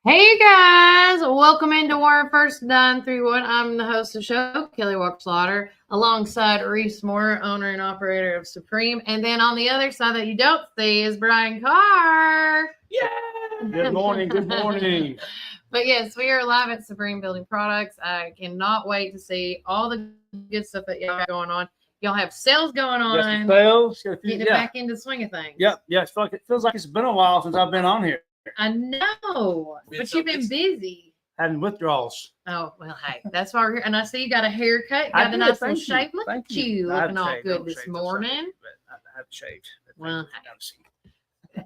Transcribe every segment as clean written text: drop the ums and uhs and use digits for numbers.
Hey guys, welcome into Warren First Done 3-1. I'm the host of the show, Kelly Walker Slaughter, alongside Reece Moore, owner and operator of Supreme. And then on the other side that you don't see is Brian Carr. Yeah. Good morning. Good morning. But yes, we are live at Supreme Building Products. I cannot wait to see all the good stuff that y'all got going on. Y'all have sales going on. Sales. Getting it back into the swing of things. Yep. Yeah. It feels like it's been a while since I've been on here. I know, but you've been busy. Having withdrawals. Oh, well, hey, that's why we're here. And I see you got a haircut, got a nice little shape. Look at you looking all good this morning. I haven't shaved. Well,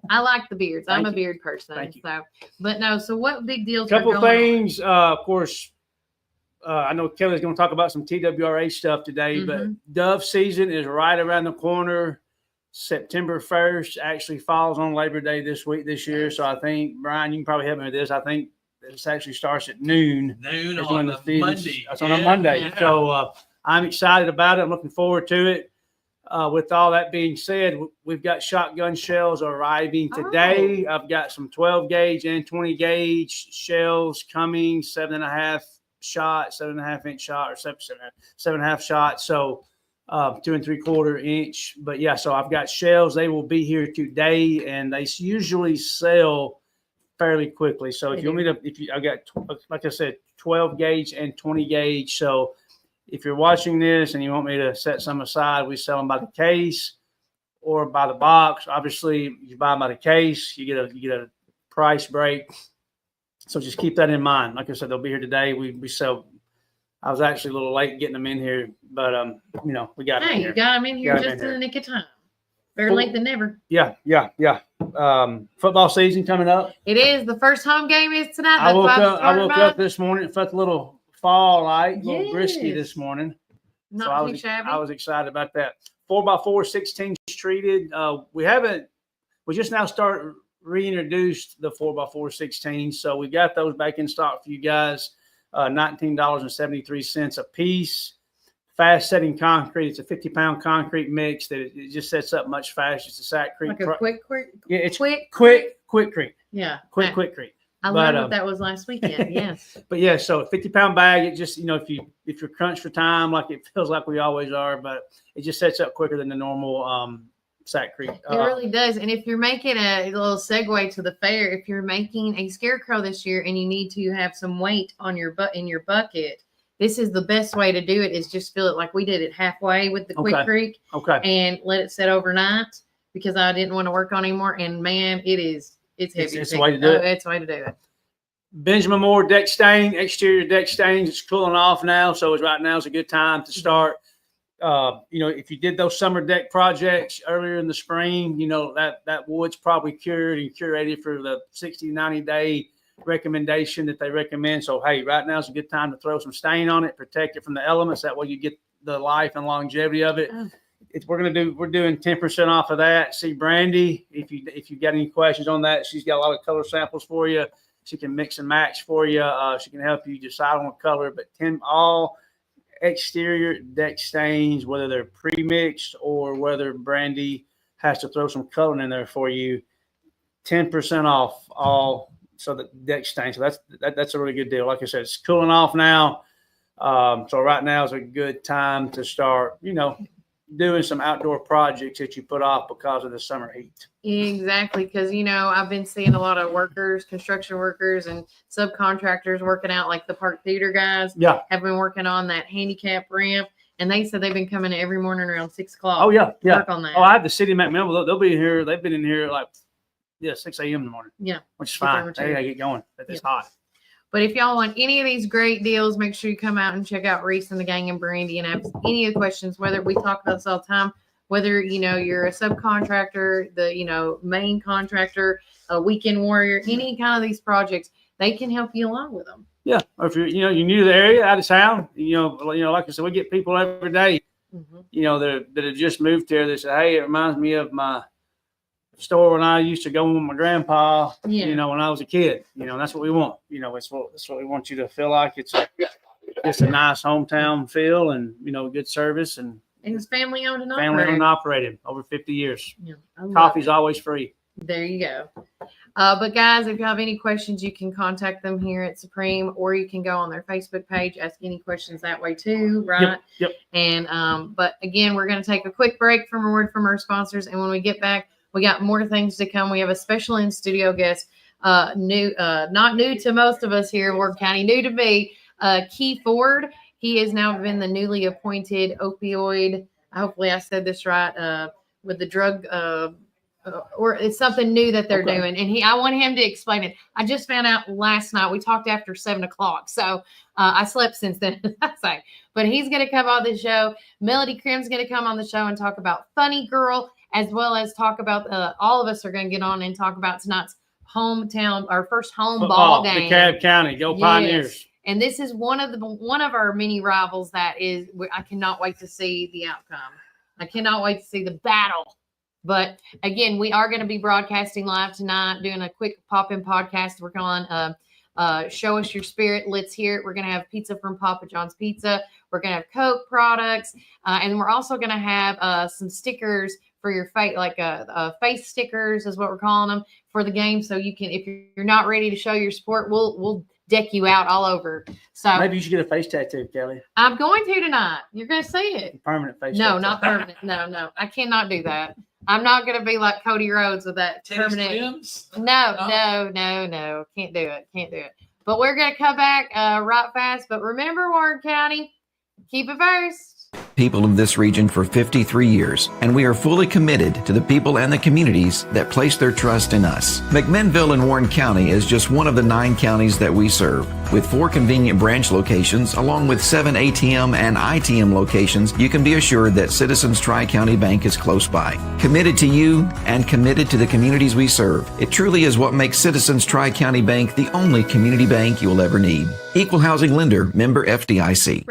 I like the beards. I'm a beard person. So, but no, so what big deals? Couple things. Of course, I know Kelly's going to talk about some TWRA stuff today, but dove season is right around the corner. September 1st actually falls on Labor Day this year. So I think, Brian, you can probably help me with this. I think this actually starts at noon. Noon on a Monday. It's on a Monday. Yeah. So I'm excited about it. I'm looking forward to it. With all that being said, we've got shotgun shells arriving today. I've got some 12 gauge and 20 gauge shells coming, 7.5 shot, 7.5 inch shot, or 7.5 shot. So 2 3/4 inch. But yeah, so I've got shells. They will be here today, and they usually sell fairly quickly. So if you want me to, I got, like I said, 12 gauge and 20 gauge. So if you're watching this and you want me to set some aside, we sell them by the case or by the box. Obviously, you buy them by the case, you get a price break. So just keep that in mind. Like I said, they'll be here today. We sell. I was actually a little late getting them in here, but we got them in here. You got them in here just in the nick of time. Better late than never. Yeah. Football season coming up. It is. The first home game is tonight. I woke up this morning. It felt a little fall light, a little brisky this morning. Not too shabby. I was excited about that. 4x4 16 treated. We just now reintroduced the 4x4 16. So we got those back in stock for you guys. $19.73 a piece. Fast setting concrete. It's a 50-pound concrete mix that it just sets up much faster. It's a Sackcrete. Like a quick. Yeah, it's quick creek. Yeah, quick creek. I learned what that was last weekend. Yes. But yeah, so a 50-pound bag. It just if you're crunched for time, like it feels like we always are, but it just sets up quicker than the normal Sackcrete. It really does. And if you're making a little segue to the fair, if you're making a scarecrow this year and you need to have some weight on your in your bucket, this is the best way to do it. Is just fill it like we did it halfway with the Quick Creek, and let it set overnight because I didn't want to work on anymore. And man, it's heavy. It's the way to do it. It's the way to do it. Benjamin Moore deck stain, exterior deck stains. It's cooling off now, so right now is a good time to start. If you did those summer deck projects earlier in the spring, that wood's probably cured and curated for the 60, 90-day recommendation that they recommend. So, hey, right now is a good time to throw some stain on it, protect it from the elements. That way you get the life and longevity of it. We're doing 10% off of that. See Brandy, if you got any questions on that, she's got a lot of color samples for you. She can mix and match for you. She can help you decide on what color, but all exterior deck stains, whether they're pre-mixed or whether Brandy has to throw some color in there for you, 10% off all. So the deck stain. So that's a really good deal. Like I said, it's cooling off now. So right now is a good time to start, doing some outdoor projects that you put off because of the summer heat. Exactly. Because, I've been seeing a lot of workers, construction workers and subcontractors working out, like the Park Theater guys have been working on that handicap ramp. And they said they've been coming every morning around 6 o'clock. Oh, yeah. Work on that. Oh, I have the city McMill. They'll be here. They've been in here 6 a.m. in the morning. Yeah. Which is fine. They gotta get going. It's hot. But if y'all want any of these great deals, make sure you come out and check out Reece and the gang and Brandy and ask any of the questions, whether we talk about this all the time, whether, you're a subcontractor, the, main contractor, a weekend warrior, any kind of these projects, they can help you along with them. Yeah. Or if you're new to the area, out of town, like I said, we get people every day, that have just moved here. They say, hey, it reminds me of my store when I used to go with my grandpa, when I was a kid, that's what we want. That's what we want you to feel like. It's a nice hometown feel and, good service. And it's family owned and operated over 50 years. Yeah, Coffee's always free. There you go. But guys, if you have any questions, you can contact them here at Supreme, or you can go on their Facebook page, ask any questions that way too, right? Yep. And but again, we're going to take a quick break from a word from our sponsors, and when we get back, we got more things to come. We have a special in studio guest, not new to most of us here in Ward County, new to me, Key Ford. He has now been the newly appointed opioid. Hopefully, I said this right. With the drug. Or it's something new that they're doing. And I want him to explain it. I just found out last night. We talked after 7:00. So I slept since then. But he's going to come on the show. Melody Crim's going to come on the show and talk about Funny Girl, as well as talk about all of us are going to get on and talk about tonight's hometown, our first home ball game. DeKalb County, go Pioneers. And this is one of our mini rivals that is, I cannot wait to see the outcome. I cannot wait to see the battle. But again, we are going to be broadcasting live tonight, doing a quick pop-in podcast. We're going Show Us Your Spirit. Let's hear it. We're going to have pizza from Papa John's Pizza. We're going to have Coke products. And we're also going to have some stickers for your face, like face stickers is what we're calling them for the game. So you can, if you're not ready to show your support, we'll deck you out all over. So maybe you should get a face tattoo, Kelly. I'm going to tonight. You're going to see it. Permanent face No, tattoo. not permanent. No. I cannot do that. I'm not going to be like Cody Rhodes with that permanent. No. Can't do it. But we're going to come back right fast. But remember, Warren County, keep it first. People of this region for 53 years, and we are fully committed to the people and the communities that place their trust in us. McMinnville in Warren County is just one of the 9 counties that we serve. With 4 convenient branch locations, along with 7 ATM and ITM locations, you can be assured that Citizens Tri-County Bank is close by. Committed to you and committed to the communities we serve. It truly is what makes Citizens Tri-County Bank the only community bank you'll ever need. Equal housing lender, member FDIC.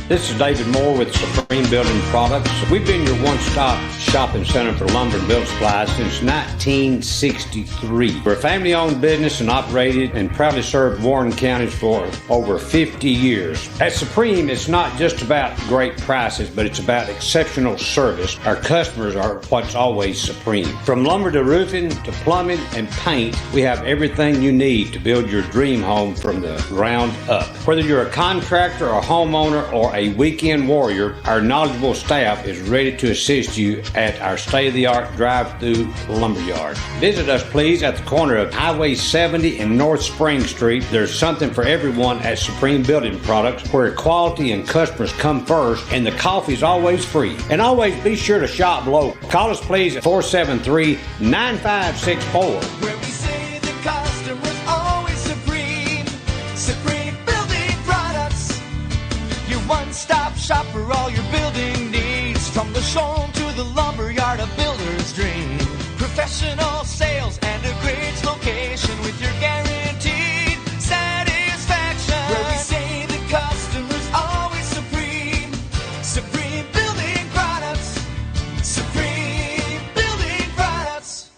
This is David Moore with Supreme Building Products. We've been your one-stop shopping center for lumber and building supplies since 1963. We're a family-owned business and operated and proudly served Warren County for over 50 years. At Supreme, it's not just about great prices, but it's about exceptional service. Our customers are what's always supreme. From lumber to roofing to plumbing and paint, we have everything you need to build your dream home from the ground up. Whether you're a contractor, a homeowner, or a weekend warrior, our knowledgeable staff is ready to assist you at our state-of-the-art drive-through lumberyard. Visit us, please, at the corner of Highway 70 and North Spring Street. There's something for everyone at Supreme Building Products, where quality and customers come first, and the coffee's always free. And always be sure to shop local. Call us, please, at 473-9564. Where we say the customer's always supreme. Supreme Building Products. Your one-stop shop for all your building needs. From the showroom to the lumberyard, a builder's dream. Professional sales and a great location with your guaranteed satisfaction. Where we say the customer's always supreme. Supreme Building Products. Supreme Building Products.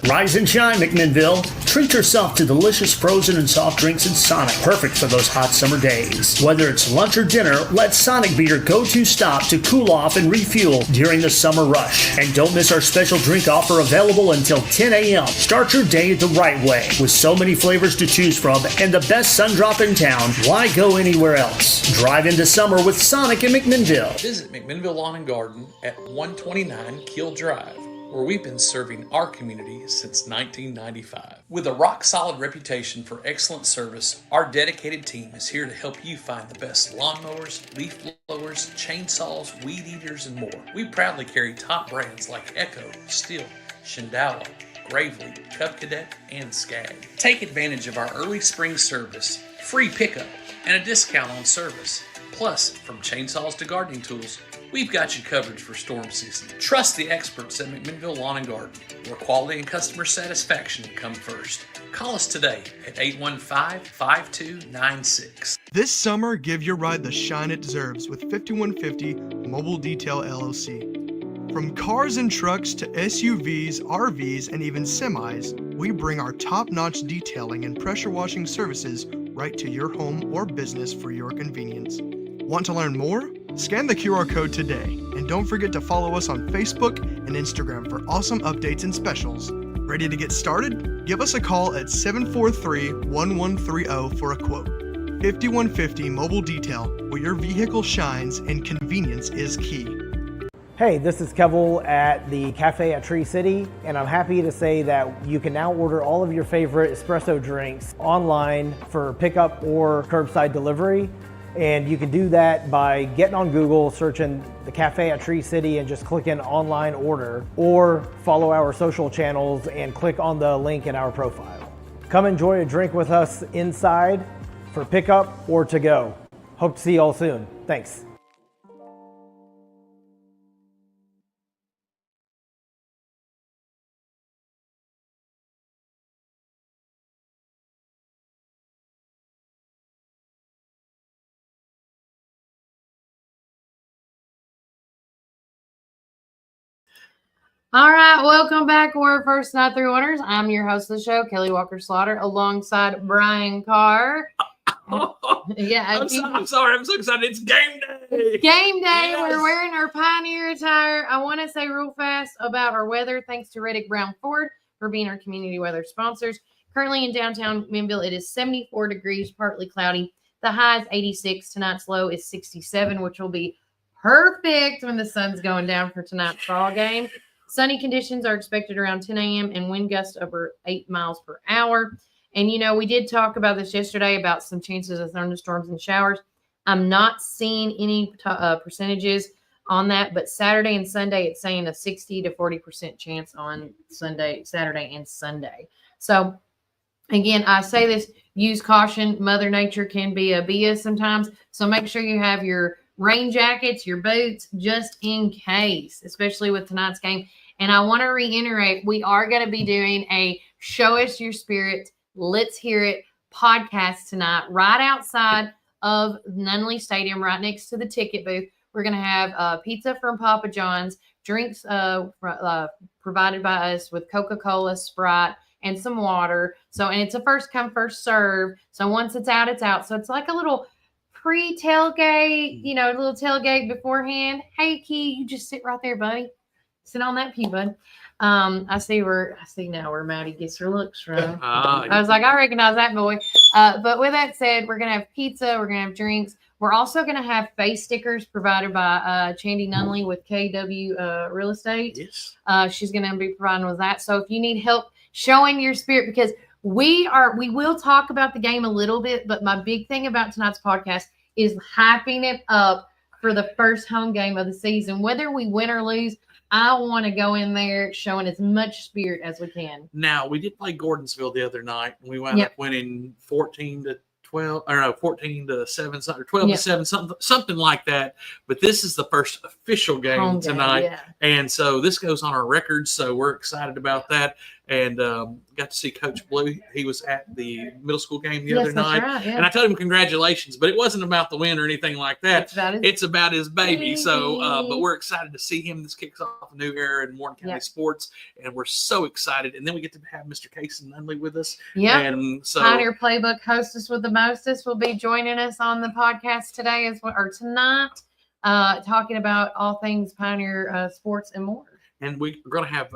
Rise and shine, McMinnville. Treat yourself to delicious frozen and soft drinks in Sonic, perfect for those hot summer days. Whether it's lunch or dinner, let Sonic be your go-to stop to cool off and refuel during the summer rush. And don't miss our special drink offer available until 10 a.m. Start your day the right way. With so many flavors to choose from and the best sun drop in town, why go anywhere else? Drive into summer with Sonic in McMinnville. Visit McMinnville Lawn and Garden at 129 Keel Drive, where we've been serving our community since 1995. With a rock-solid reputation for excellent service, our dedicated team is here to help you find the best lawnmowers, leaf blowers, chainsaws, weed eaters, and more. We proudly carry top brands like Echo, Stihl, Shindala, Gravely, Cub Cadet, and Skag. Take advantage of our early spring service, free pickup, and a discount on service. Plus, from chainsaws to gardening tools, we've got you covered for storm season. Trust the experts at McMinnville Lawn and Garden, where quality and customer satisfaction come first. Call us today at 815-5296. This summer, give your ride the shine it deserves with 5150 Mobile Detail LLC. From cars and trucks to SUVs, RVs, and even semis, we bring our top-notch detailing and pressure washing services right to your home or business for your convenience. Want to learn more? Scan the QR code today, and don't forget to follow us on Facebook and Instagram for awesome updates and specials. Ready to get started? Give us a call at 743-1130 for a quote. 5150 Mobile Detail, where your vehicle shines and convenience is key. Hey, this is Kevel at the Cafe at Tree City, and I'm happy to say that you can now order all of your favorite espresso drinks online for pickup or curbside delivery. And you can do that by getting on Google, searching the Cafe at Tree City and just clicking online order, or follow our social channels and click on the link in our profile. Come enjoy a drink with us inside for pickup or to go. Hope to see you all soon. Thanks. All right, welcome back. We're First Night Through Winners. I'm your host of the show, Kelly Walker Slaughter, alongside Brian Carr. Yeah, I'm sorry. I'm so excited. It's game day. Game day. Yes. We're wearing our Pioneer attire. I want to say real fast about our weather. Thanks to Reddick Brown Ford for being our community weather sponsors. Currently in downtown Minville, it is 74 degrees, partly cloudy. The high is 86. Tonight's low is 67, which will be perfect when the sun's going down for tonight's ball game. Sunny conditions are expected around 10 a.m. and wind gusts over 8 miles per hour. And, you know, we did talk about this yesterday about some chances of thunderstorms and showers. I'm not seeing any percentages on that, but Saturday and Sunday, it's saying a 60 to 40% chance on Saturday and Sunday. So, again, I say this, use caution. Mother Nature can be a BS sometimes. So make sure you have your rain jackets, your boots, just in case, especially with tonight's game. And I want to reiterate, we are going to be doing a Show Us Your Spirit, Let's Hear It podcast tonight, right outside of Nunley Stadium, right next to the ticket booth. We're going to have pizza from Papa John's, drinks provided by us with Coca-Cola, Sprite, and some water. So, and it's a first come, first serve. So once it's out, it's out. So it's like a little pre-tailgate, you know, a little tailgate beforehand. Hey, Key, you just sit right there, buddy. Sit on that pew, bud. I see now where Maddie gets her looks from. I was like, I recognize that boy. But with that said, we're going to have pizza. We're going to have drinks. We're also going to have face stickers provided by Chandy Nunley with KW Real Estate. Yes. She's going to be providing with that. So if you need help showing your spirit, because we will talk about the game a little bit, but my big thing about tonight's podcast is hyping it up for the first home game of the season. Whether we win or lose, I want to go in there showing as much spirit as we can. Now, we did play Gordonsville the other night, and we wound up winning 14 to 12, or no, 14 to 7, or 12 to 7, something like that. But this is the first official game tonight. And so this goes on our record. So we're excited about that. And got to see Coach Blue. He was at the middle school game the other night. Right, and I told him congratulations, but it wasn't about the win or anything like that. It's about his baby. So, but we're excited to see him. This kicks off a new era in Warren County sports, and we're so excited. And then we get to have Mr. Casey Nunley with us. Yeah. And so Pioneer Playbook hostess with the mostest will be joining us on the podcast today or tonight, talking about all things Pioneer sports and more. And we're going to have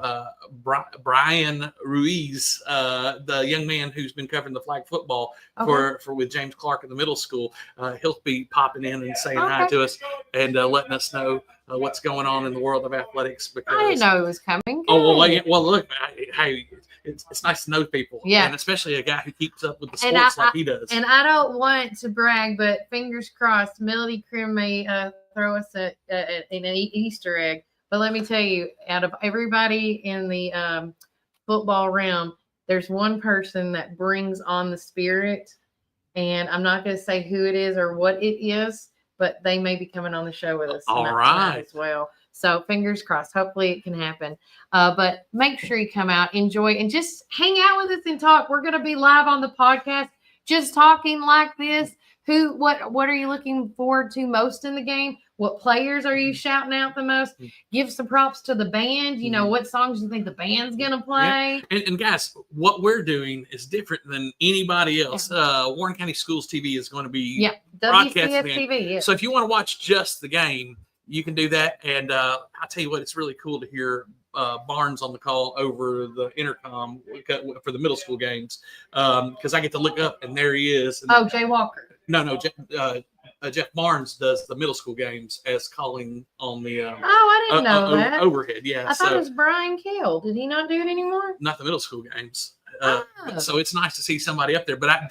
Brian Reece, the young man who's been covering the flag football for with James Clark in the middle school. He'll be popping in and saying hi to us and letting us know what's going on in the world of athletics. Because I didn't know it was coming. Oh, well, look, hey, it's nice to know people. Yeah. And especially a guy who keeps up with the sports like he does. And I don't want to brag, but fingers crossed, Melody Krim may throw us an Easter egg. But let me tell you, out of everybody in the football realm, there's one person that brings on the spirit. And I'm not going to say who it is or what it is, but they may be coming on the show with us tonight as well. So fingers crossed. Hopefully it can happen. But make sure you come out, enjoy, and just hang out with us and talk. We're going to be live on the podcast, just talking like this. What are you looking forward to most in the game? What players are you shouting out the most? Give some props to the band. You know, what songs you think the band's going to play? And guys, what we're doing is different than anybody else. Warren County Schools TV is going to be broadcasting the game. WCSTV. So if you want to watch just the game, you can do that. And I'll tell you what, it's really cool to hear Barnes on the call over the intercom for the middle school games, because I get to look up and there he is. Oh, Jay Walker. No, Jeff Barnes does the middle school games as calling on the I didn't know that. overhead. Yeah, I thought it was Brian Kell. Did he not do it anymore? not the middle school games. So it's nice to see somebody up there, but I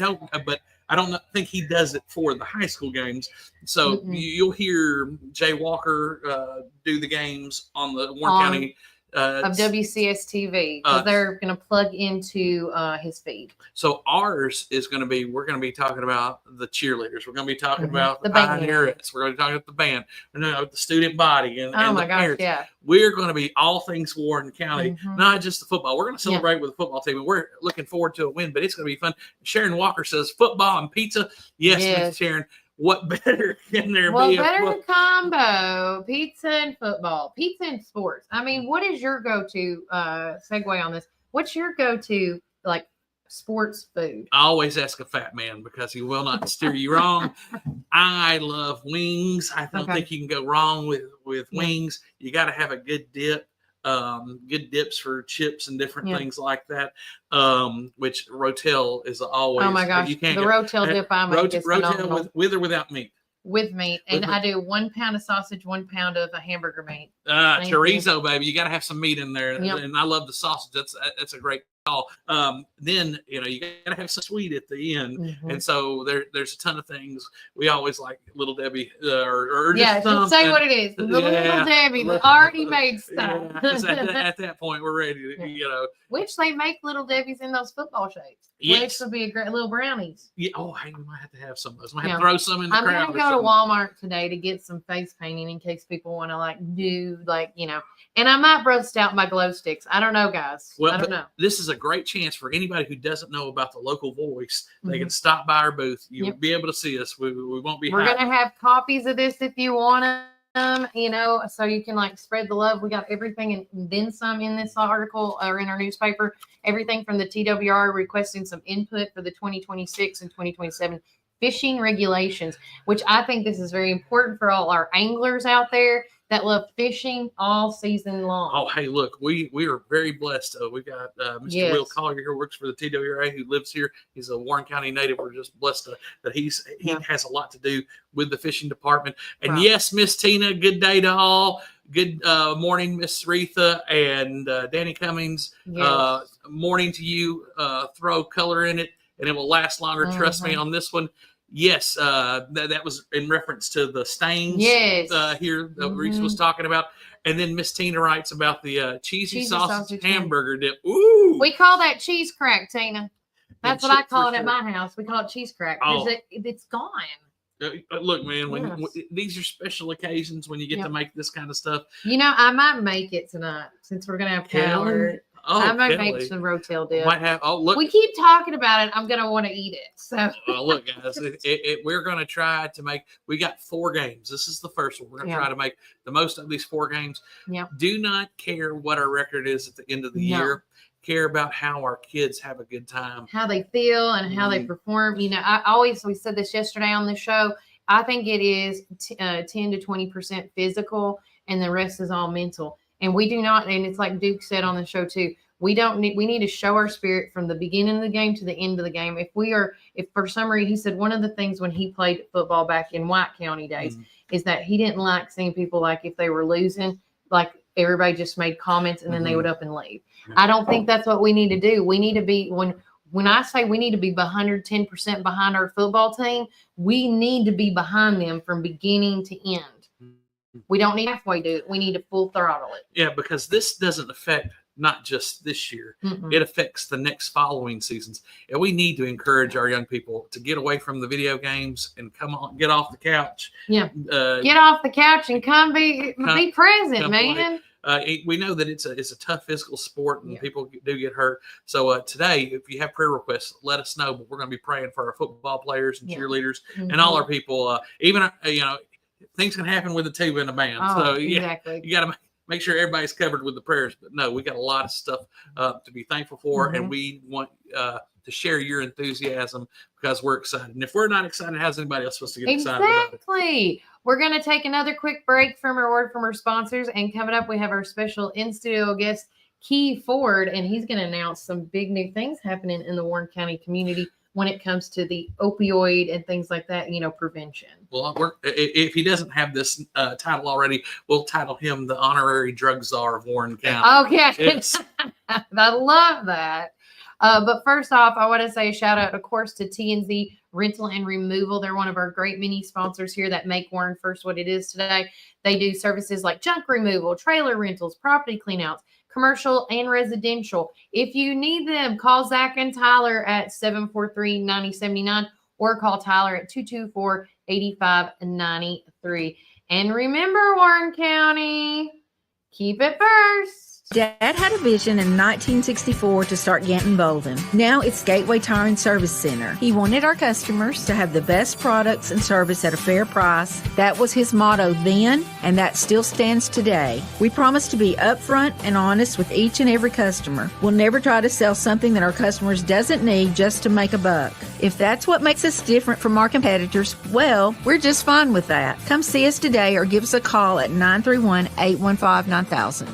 don't think he does it for the high school games. So you'll hear Jay Walker do the games on the Warren County of WCS TV, because they're going to plug into his feed. So ours is going to be, we're going to be talking about the cheerleaders. We're going to be talking about the band. pioneers. We're going to be talking about the band, the student body, and my the gosh, parents. yeah. We're going to be all things Warren County, not just the football. We're going to celebrate with the football team, and we're looking forward to a win, but it's going to be fun. Sharon Walker says football and pizza. Yes. Miss Sharon. What better can there be? Well, better combo, pizza and football, pizza and sports. I mean, what is your go-to segue on this? What's your go-to like sports food? I always ask a fat man because he will not steer you wrong. I love wings. I don't think you can go wrong with wings. You got to have a good dip. Good dips for chips and different things like that. Which Rotel is always. Oh my gosh, you can't the Rotel dip I make is phenomenal. Rotel with or without meat. With meat, and I do 1 pound of sausage, 1 pound of a hamburger meat. Chorizo, baby, you got to have some meat in there, Yep. and I love the sausage. That's a great call. Then you got to have some sweet at the end, and so there's a ton of things. We always like Little Debbie or just say what it is. Little Debbie, the already made stuff. At that point, we're ready to Which they make Little Debbie's in those football shapes. Yes. Which would be a great little brownies. Yeah. Oh, hey, we might have to have some of those. We might have to throw some in the I'm crowd. gonna go to Walmart today to get some face painting in case people want to do and I might bust out my glow sticks. I don't know, guys. Well, I don't know. This is a great chance for anybody who doesn't know about the local voice. They can stop by our booth. You'll be able to see us. We won't be. We're gonna have copies of this if you want them. So you can spread the love. We got everything and then some in this article or in our newspaper. Everything from the TWR requesting some input for the 2026 and 2027 fishing regulations, which I think this is very important for all our anglers out there that love fishing all season long. Oh, hey, look, we are very blessed. We've got Mr. Will Collier here, works for the TWRA, who lives here. He's a Warren County native. We're just blessed that he has a lot to do with the fishing department. And yes, Miss Tina, good day to all. Good morning, Miss Retha and Danny Cummings. Morning to you. Throw color in it, and it will last longer. Trust me on this one. Yes, that was in reference to the stains here that Reece was talking about. And then Miss Tina writes about the cheesy sausage hamburger dip. Ooh. We call that cheese crack, Tina. That's what I call it at my house. We call it cheese crack because it's gone. Look, man, when these are special occasions when you get to make this kind of stuff. I might make it tonight since we're going to have power. I might make some Rotel dip. Look. We keep talking about it. I'm going to want to eat it. So look, guys, we're going to try to make. We got 4 games. This is the first one. We're going to try to make the most of these 4 games. Do not care what our record is at the end of the year. Care about how our kids have a good time, how they feel, and how they perform. We said this yesterday on the show. I think it is 10 to 20% physical, and the rest is all mental. And we do not, and it's like Duke said on the show too, we need to show our spirit from the beginning of the game to the end of the game. If for some reason, he said one of the things when he played football back in White County days is that he didn't like seeing people if they were losing, everybody just made comments and then they would up and leave. I don't think that's what we need to do. We need to be, when I say we need to be 110% behind our football team, we need to be behind them from beginning to end. We don't need halfway do it. We need to full throttle it. Yeah, because this doesn't affect not just this year. It affects the next following seasons. And we need to encourage our young people to get away from the video games and come on, get off the couch. Yeah. Get off the couch and come be present, man. We know that it's a tough physical sport and people do get hurt. So today, if you have prayer requests, let us know. But we're going to be praying for our football players and cheerleaders and all our people. Even things can happen with a tuba and a band. Oh, So yeah, exactly. you got to make sure everybody's covered with the prayers. But no, we got a lot of stuff to be thankful for, and we want to share your enthusiasm because we're excited. And if we're not excited, how's anybody else supposed to get excited about it? Exactly. We're going to take another quick break from our word from our sponsors. And coming up, we have our special in-studio guest, Key Ford, and he's going to announce some big new things happening in the Warren County community when it comes to the opioid and things like that, prevention. Well, if he doesn't have this title already, we'll title him the honorary drug czar of Warren County. Okay. Yes. I love that. But first off, I want to say a shout out, of course, to TNZ Rental and Removal. They're one of our great mini sponsors here that make Warren First what it is today. They do services like junk removal, trailer rentals, property cleanouts, commercial and residential. If you need them, call Zach and Tyler at 743-9079 or call Tyler at 224-8593. And remember, Warren County, keep it first. Dad had a vision in 1964 to start Ganton Bolden. Now it's Gateway Tire and Service Center. He wanted our customers to have the best products and service at a fair price. That was his motto then, and that still stands today. We promise to be upfront and honest with each and every customer. We'll never try to sell something that our customers doesn't need just to make a buck. If that's what makes us different from our competitors, well, we're just fine with that. Come see us today or give us a call at 931-815-9000.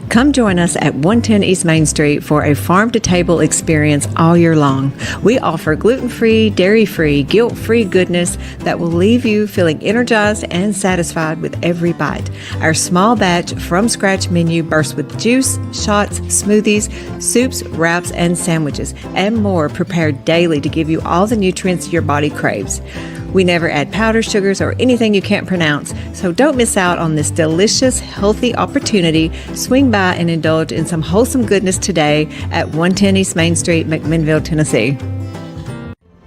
Come join us at 110 East Main Street for a farm-to-table experience all year long. We offer gluten-free, dairy-free, guilt-free goodness that will leave you feeling energized and satisfied with every bite. Our small batch from-scratch menu bursts with juice, shots, smoothies, soups, wraps, and sandwiches, and more prepared daily to give you all the nutrients your body craves. We never add powder, sugars, or anything you can't pronounce, so don't miss out on this delicious, healthy opportunity. Swing by and indulge in some wholesome goodness today at 110 East Main Street, McMinnville, Tennessee.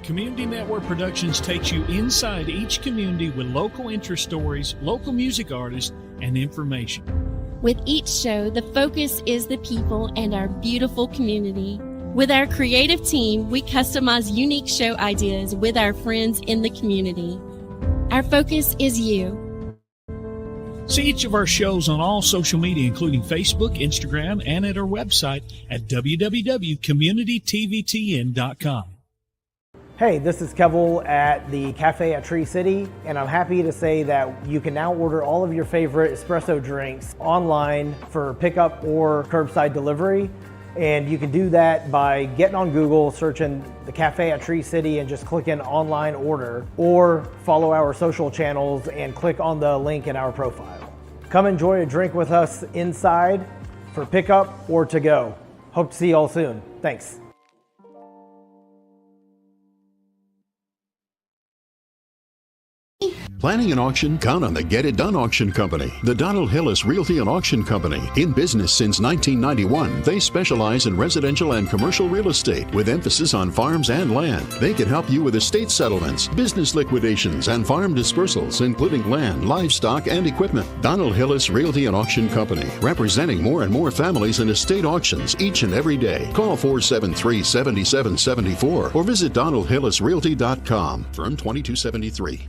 Community Network Productions takes you inside each community with local interest stories, local music artists, and information. With each show, the focus is the people and our beautiful community. With our creative team, we customize unique show ideas with our friends in the community. Our focus is you. See each of our shows on all social media, including Facebook, Instagram, and at our website at www.communitytvtn.com. Hey, this is Kevel at the Cafe at Tree City, and I'm happy to say that you can now order all of your favorite espresso drinks online for pickup or curbside delivery. And you can do that by getting on Google, searching the Cafe at Tree City and just clicking online order, or follow our social channels and click on the link in our profile. Come enjoy a drink with us inside for pickup or to go. Hope to see you all soon. Thanks. Planning an auction? Count on the Get It Done Auction Company. The Donald Hillis Realty and Auction Company. In business since 1991, they specialize in residential and commercial real estate with emphasis on farms and land. They can help you with estate settlements, business liquidations, and farm dispersals, including land, livestock, and equipment. Donald Hillis Realty and Auction Company, representing more and more families in estate auctions each and every day. Call 473-7774 or visit donaldhillisrealty.com. Firm 2273.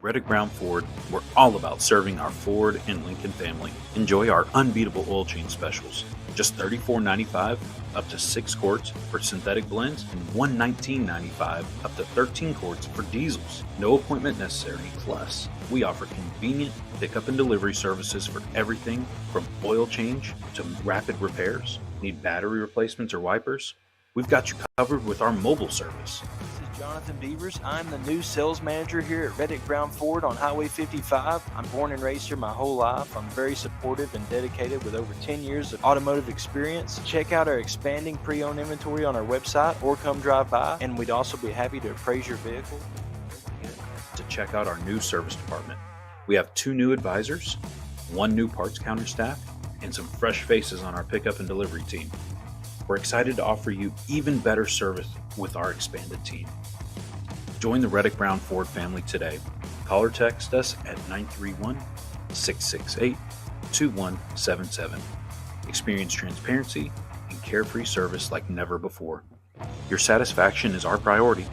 Reddick Brown Ford, we're all about serving our Ford and Lincoln family. Enjoy our unbeatable oil change specials. Just $34.95 up to 6 quarts for synthetic blends and $119.95 up to 13 quarts for diesels. No appointment necessary. Plus, we offer convenient pickup and delivery services for everything from oil change to rapid repairs. Need battery replacements or wipers? We've got you covered with our mobile service. Jonathan Beavers. I'm the new sales manager here at Reddick Brown Ford on Highway 55. I'm born and raised here my whole life. I'm very supportive and dedicated with over 10 years of automotive experience. Check out our expanding pre-owned inventory on our website or come drive by, and we'd also be happy to appraise your vehicle. To check out our new service department. We have 2 new advisors, 1 new parts counter staff, and some fresh faces on our pickup and delivery team. We're excited to offer you even better service with our expanded team. Join the Reddick Brown Ford family today. Call or text us at 931-668-2177. Experience transparency and carefree service like never before. Your satisfaction is our priority.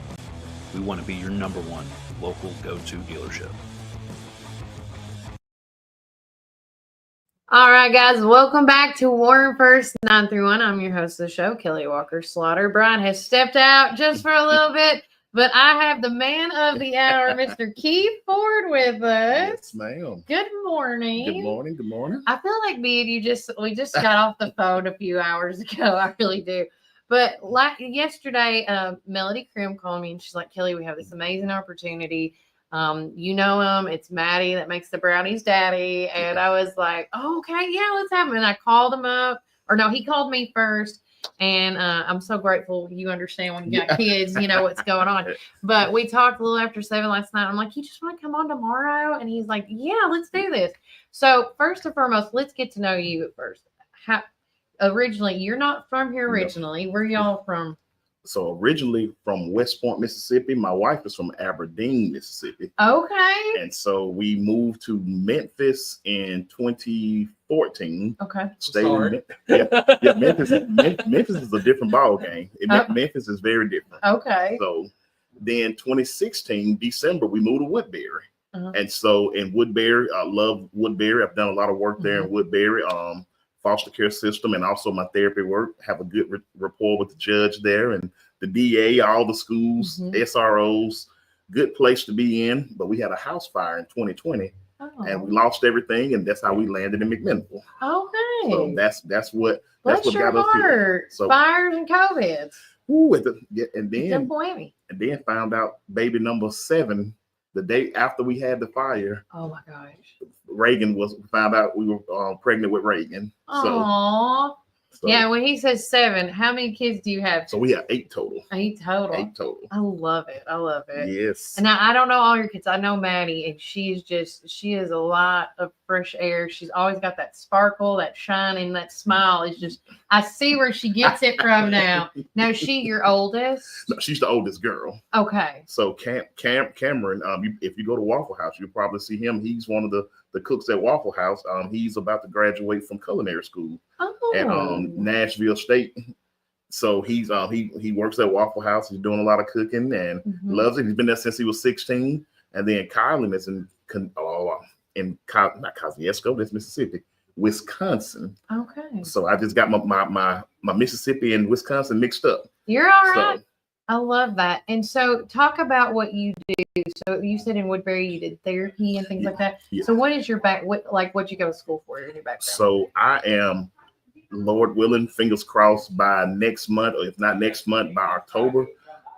We want to be your number one local go-to dealership. All right, guys, welcome back to Warren First 931. I'm your host of the show, Kelly Walker Slaughter. Brian has stepped out just for a little bit, but I have the man of the hour, Mr. Keith Ford, with us. Yes, ma'am. Good morning. Good morning. Good morning. I feel like me and we just got off the phone a few hours ago. I really do. But like yesterday, Melody Krim called me and she's like, Kelly, we have this amazing opportunity. You know him. It's Maddie that makes the brownies daddy. And I was like, oh, okay, yeah, let's have him. And I called him up. Or no, he called me first. And I'm so grateful you understand when you got kids, you know what's going on. But we talked a little after 7 last night. I'm like, you just want to come on tomorrow? And he's like, yeah, let's do this. So first and foremost, let's get to know you at first. Originally, you're not from here originally. Where y'all from? So originally from West Point, Mississippi. My wife is from Aberdeen, Mississippi. Okay. And so we moved to Memphis in 2014. Okay. Memphis is a different ball game. Memphis is very different. Okay. So then 2016, December, we moved to Woodbury. And so in Woodbury, I love Woodbury. I've done a lot of work there in Woodbury. Foster care system and also my therapy work, have a good rapport with the judge there and the DA, all the schools, SROs, good place to be in. But we had a house fire in 2020 and we lost everything. And that's how we landed in McMinnville. Okay. So that's what got us here. So fires and COVID. And then found out baby number 7 the day after we had the fire. Oh my gosh. Found out we were pregnant with Reagan. Aww. Yeah, when he says 7, how many kids do you have? So we have 8 total. 8 total. 8 total. I love it. Yes. And I don't know all your kids. I know Maddie, and she is a lot of fresh air. She's always got that sparkle, that shine, and that smile. Is just, I see where she gets it from now. Now, is she your oldest? No, she's the oldest girl. Okay. So Cameron, if you go to Waffle House, you'll probably see him. He's one of the cooks at Waffle House. He's about to graduate from culinary school at Nashville State. So he works at Waffle House. He's doing a lot of cooking and loves it. He's been there since he was 16. And then Kylan is not Kosciuszko, that's Mississippi, Wisconsin. Okay. So I just got my Mississippi and Wisconsin mixed up. You're all right. I love that. And so talk about what you do. So you said in Woodbury you did therapy and things like that. Yeah. So what is your what'd you go to school for in your background? So I am, Lord willing, fingers crossed, by next month, or if not next month, by October,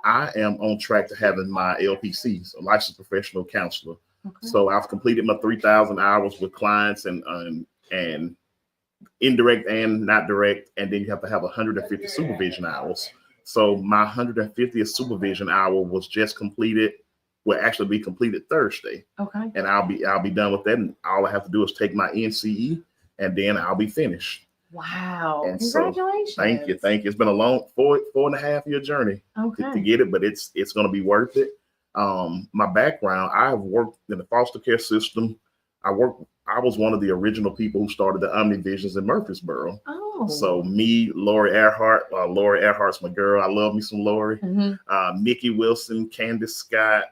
I am on track to having my LPC, so licensed professional counselor. Okay. So I've completed my 3,000 hours with clients and indirect and not direct, and then you have to have 150 supervision hours. So my 150th supervision hour was just completed. Will actually be completed Thursday. Okay. And I'll be done with that. And all I have to do is take my NCE, and then I'll be finished. Wow! And congratulations! So, thank you. It's been a long 4.5 year journey to get it, but it's going to be worth it. My background: I've worked in the foster care system. I was one of the original people who started the Omni Visions in Murfreesboro. Oh. So me, Lori Earhart. Lori Earhart's my girl. I love me some Lori. Nikki Wilson, Candace Scott,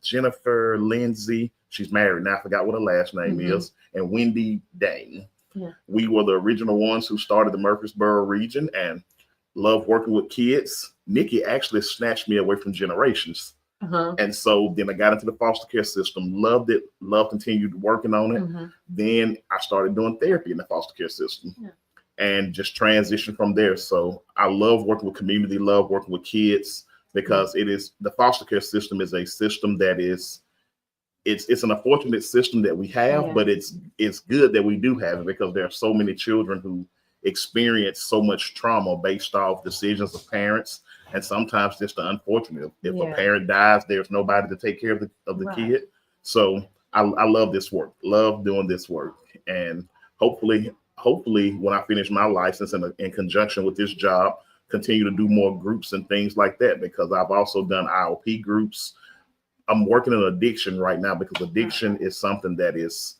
Jennifer Lindsay. She's married now. I forgot what her last name is. And Wendy Dane. Yeah. We were the original ones who started the Murfreesboro region and love working with kids. Nikki actually snatched me away from generations. And so then I got into the foster care system, loved it, continued working on it. Then I started doing therapy in the foster care system and just transitioned from there. So I love working with community, love working with kids, because the foster care system is a system that it's an unfortunate system that we have, but it's good that we do have it, because there are so many children who experience so much trauma based off decisions of parents. And sometimes just the unfortunate. If a parent dies, there's nobody to take care of the kid. So I love this work, love doing this work. And hopefully when I finish my license in conjunction with this job, continue to do more groups and things like that, because I've also done IOP groups, I'm working on addiction right now because addiction is something that is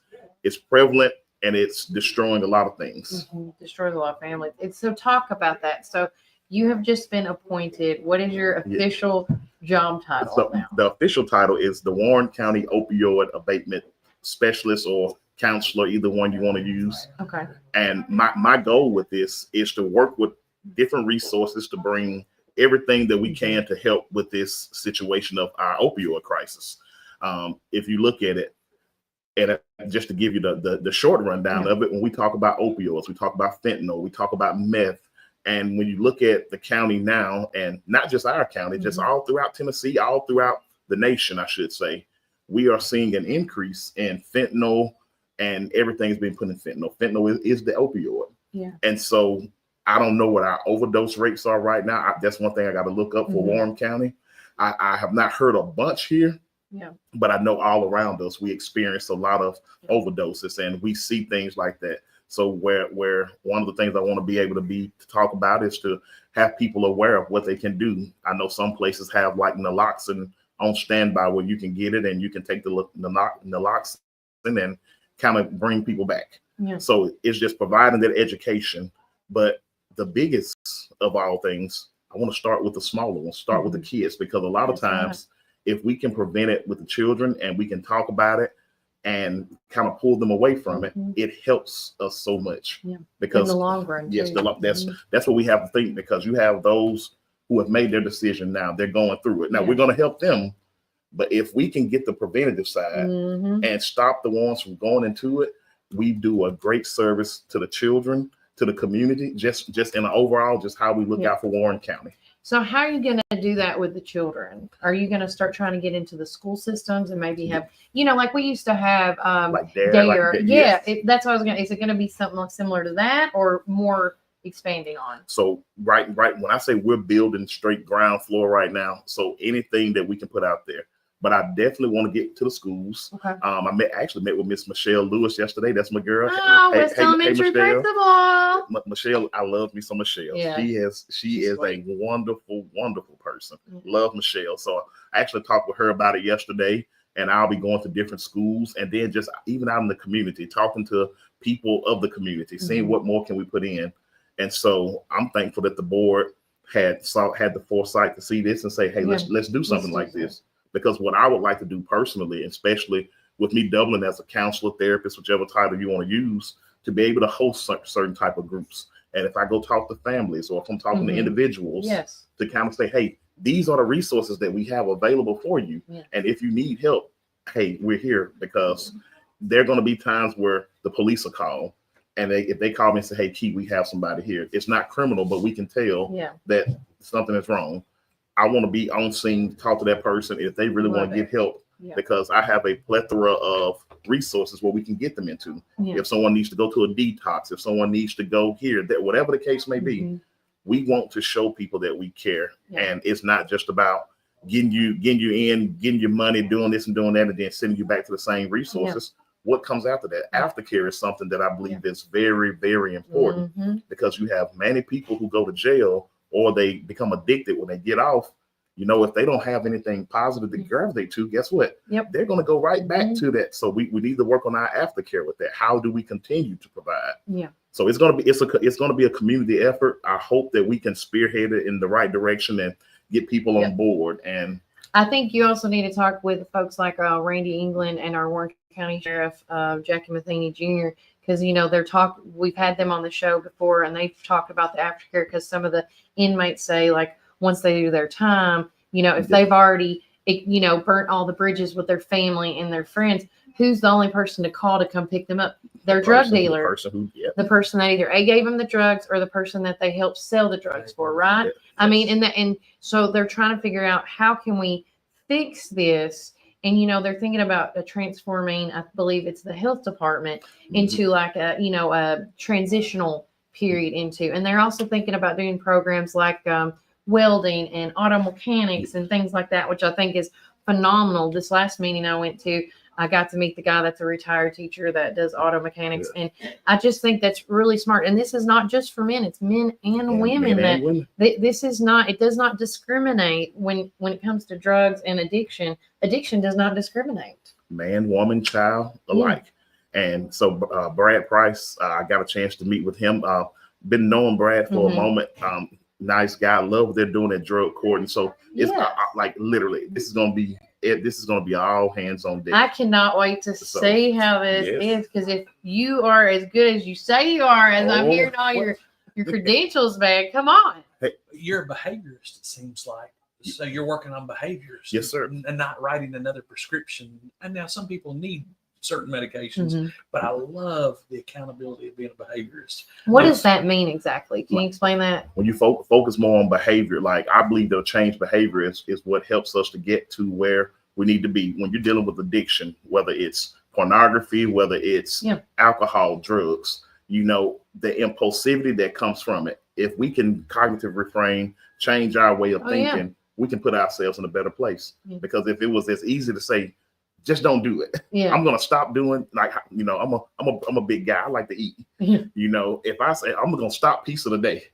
prevalent and it's destroying a lot of things. Destroys a lot of families. It's so talk about that. So you have just been appointed. What is your official job title now? The official title is the Warren County Opioid Abatement Specialist or Counselor, either one you want to use. Okay. And my goal with this is to work with different resources to bring everything that we can to help with this situation of our opioid crisis. If you look at it, and just to give you the short rundown of it, when we talk about opioids, we talk about fentanyl, we talk about meth. And when you look at the county now, and not just our county, just all throughout Tennessee, all throughout the nation, I should say, we are seeing an increase in fentanyl, and everything's being put in fentanyl. Fentanyl is the opioid. Yeah. And so I don't know what our overdose rates are right now. That's one thing I got to look up for Warren County. I have not heard a bunch here. Yeah. But I know all around us, we experience a lot of overdoses and we see things like that. So where one of the things I want to be able to talk about is to have people aware of what they can do. I know some places have like naloxone on standby where you can get it and you can take the naloxone and kind of bring people back. Yeah. So it's just providing that education. But the biggest of all things, I want to start with the smaller ones, start with the kids, because a lot of times, if we can prevent it with the children and we can talk about it and kind of pull them away from it, it helps us so much. Yeah. Because in the long run. Yes, that's what we have to think, because you have those who have made their decision now. They're going through it. Now we're going to help them. But if we can get the preventative side and stop the ones from going into it, we do a great service to the children, to the community, just in an overall, just how we look out for Warren County. So how are you going to do that with the children? Are you going to start trying to get into the school systems and maybe have, like we used to have like Dare. Yes. That's what I was going to, is it going to be something similar to that or more expanding on? So right. When I say we're building straight ground floor right now, so anything that we can put out there. But I definitely want to get to the schools. Okay. I actually met with Miss Michelle Lewis yesterday. That's my girl. West Elementary Principal. Michelle, I love me some Michelle. Yeah. She is a wonderful, wonderful person. Love Michelle. So I actually talked with her about it yesterday, and I'll be going to different schools and then just even out in the community, talking to people of the community, seeing what more can we put in. And so I'm thankful that the board had the foresight to see this and say, hey, let's do something like this. Because what I would like to do personally, especially with me doubling as a counselor, therapist, whichever title you want to use, to be able to host certain type of groups. And if I go talk to families or if I'm talking to individuals, to kind of say, hey, these are the resources that we have available for you. Yeah. And if you need help, hey, we're here, because there are going to be times where the police will call. And if they call me and say, hey, Key, we have somebody here. It's not criminal, but we can tell that something is wrong. I want to be on scene, talk to that person if they really want to get help, because I have a plethora of resources where we can get them into. Yeah. If someone needs to go to a detox, if someone needs to go here, that whatever the case may be, we want to show people that we care. And it's not just about getting you in, getting your money, doing this and doing that, and then sending you back to the same resources. What comes after that? Aftercare is something that I believe is very, very important, because you have many people who go to jail or they become addicted when they get off. If they don't have anything positive to gravitate to, guess what? They're going to go right back to that. So we need to work on our aftercare with that. How do we continue to provide? Yeah. So it's going to be a community effort. I hope that we can spearhead it in the right direction and get people on board. And I think you also need to talk with folks like Randy England and our Warren County Sheriff Jackie Matheny Jr. Because we've had them on the show before, and they've talked about the aftercare, because some of the inmates say, like, once they do their time, if they've already, burnt all the bridges with their family and their friends, who's the only person to call to come pick them up? Their drug dealer, the person that either gave them the drugs or the person that they helped sell the drugs for, right? Yeah. I mean, and so they're trying to figure out, how can we fix this? And, they're thinking about transforming, I believe it's the health department, into like a transitional period into. And they're also thinking about doing programs like welding and auto mechanics and things like that, which I think is phenomenal. This last meeting I went to, I got to meet the guy that's a retired teacher that does auto mechanics. And I just think that's really smart. And this is not just for men, it's men and women. This is not, it does not discriminate when it comes to drugs and addiction. Addiction does not discriminate. Man, woman, child alike. And so Brad Price, I got a chance to meet with him. Been knowing Brad for a moment. Nice guy. Love what they're doing at drug court. And so it's like literally, this is going to be all hands on deck. I cannot wait to see how this is, because if you are as good as you say you are, as I'm hearing all your credentials, man, come on. Hey, you're a behaviorist, it seems like. So you're working on behaviors. Yes, sir. And not writing another prescription. And now some people need certain medications, but I love the accountability of being a behaviorist. What does that mean exactly? Can you explain that? When you focus more on behavior, like I believe the change behavior is what helps us to get to where we need to be. When you're dealing with addiction, whether it's pornography, whether it's alcohol, drugs, you know, the impulsivity that comes from it. If we can cognitive refrain, change our way of thinking, we can put ourselves in a better place. Because if it was as easy to say, just don't do it. I'm gonna stop doing, like, you know, I'm a big guy. I like to eat. You know, if I say I'm gonna stop piece of the day,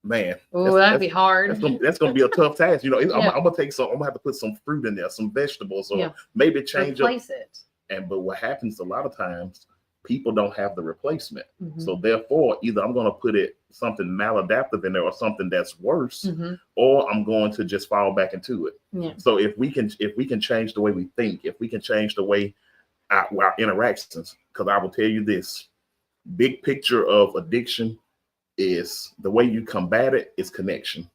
man, that'd be hard. That's gonna be a tough task. You know, I'm gonna take some. I'm gonna have to put some fruit in there, some vegetables, or maybe change replace it. But what happens a lot of times, people don't have the replacement. So therefore, either I'm gonna put something maladaptive in there or something that's worse, or I'm going to just fall back into it. So if we can change the way we think, if we can change the way our interactions, because I will tell you this, big picture of addiction is the way you combat it is connection.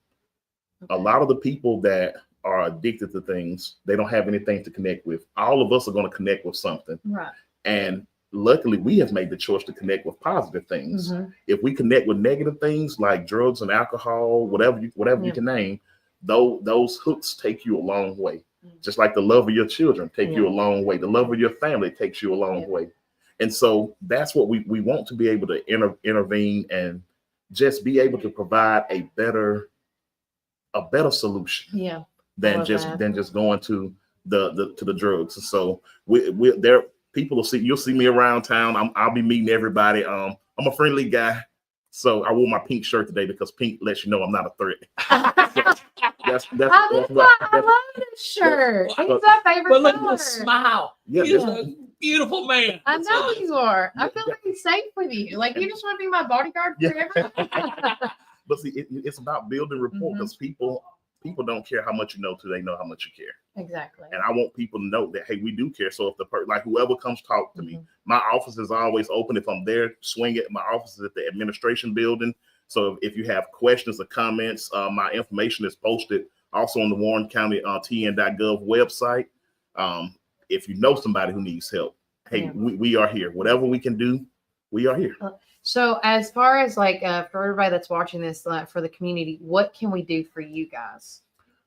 A lot of the people that are addicted to things, they don't have anything to connect with. All of us are going to connect with something. Right. And luckily, we have made the choice to connect with positive things. If we connect with negative things like drugs and alcohol, whatever you can name, those hooks take you a long way. Just like the love of your children take you a long way. The love of your family takes you a long way. And so that's what we want to be able to intervene and just be able to provide a better solution. Than just going to the drugs. And so we there. People will see, you'll see me around town. I'll be meeting everybody. I'm a friendly guy. So I wore my pink shirt today because pink lets you know I'm not a threat. That's I love this shirt. It's my favorite color. Look at the smile. He's a beautiful man. I know you are. I feel like he's safe with you. Like you just want to be my bodyguard forever. But see, it's about building rapport because people don't care how much you know till they know how much you care. Exactly. And I want people to know that, hey, we do care. So if like whoever comes talk to me, my office is always open. If I'm there, swing it. My office is at the administration building. So if you have questions or comments, my information is posted also on the Warren County TN.gov website. If you know somebody who needs help, hey, we are here. Whatever we can do, we are here. So as far as like for everybody that's watching this for the community, what can we do for you guys?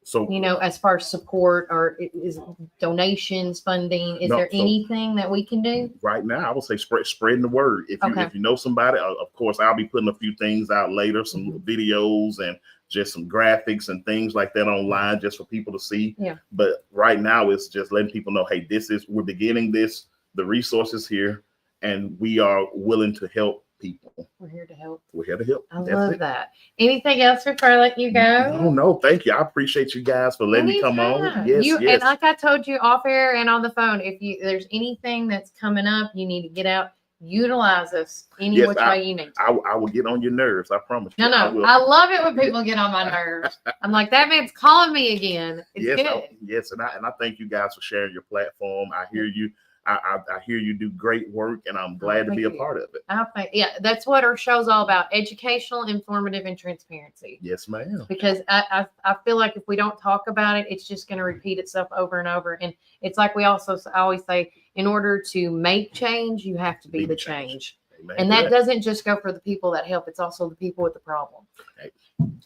So, you know, as far as support or is donations, funding, is there anything that we can do? Right now, I would say spreading the word. If you know somebody, of course, I'll be putting a few things out later, some videos and just some graphics and things like that online just for people to see. But right now, it's just letting people know, hey, we're beginning this, the resources here, and we are willing to help people. We're here to help. We're here to help. I love that. Anything else before I let you go? No, thank you. I appreciate you guys for letting me come on. Yes. And like I told you off air and on the phone, if there's anything that's coming up, you need to get out, utilize us any which way you need to. I will get on your nerves. I promise you. No, I love it when people get on my nerves. I'm like, that man's calling me again. It's good. And I thank you guys for sharing your platform. I hear you. I hear you do great work, and I'm glad to be a part of it. That's what our show's all about: educational, informative, and transparency. Yes, ma'am. Because I feel like if we don't talk about it, it's just going to repeat itself over and over. And it's like I always say, in order to make change, you have to be the change. And that doesn't just go for the people that help; it's also the people with the problem.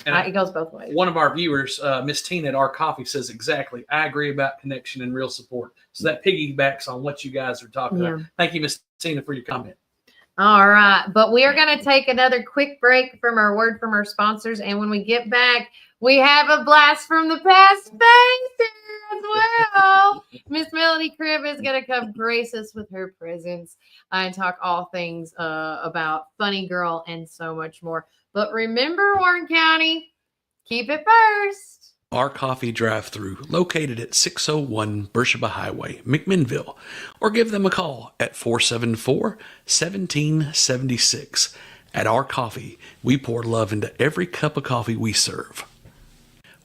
And it goes both ways. One of our viewers, Miss Tina at Our Coffee, says exactly. I agree about connection and real support. So that piggybacks on what you guys are talking about. Thank you, Miss Tina, for your comment. All right. But we are going to take another quick break from our word from our sponsors. And when we get back, we have a blast from the past space as well. Miss Melody Cribb is going to come grace us with her presence and talk all things about Funny Girl and so much more. But remember, Warren County, keep it first. Our coffee drive-thru located at 601 Beersheba Highway, McMinnville, or give them a call at 474-1776. At Our Coffee, we pour love into every cup of coffee we serve.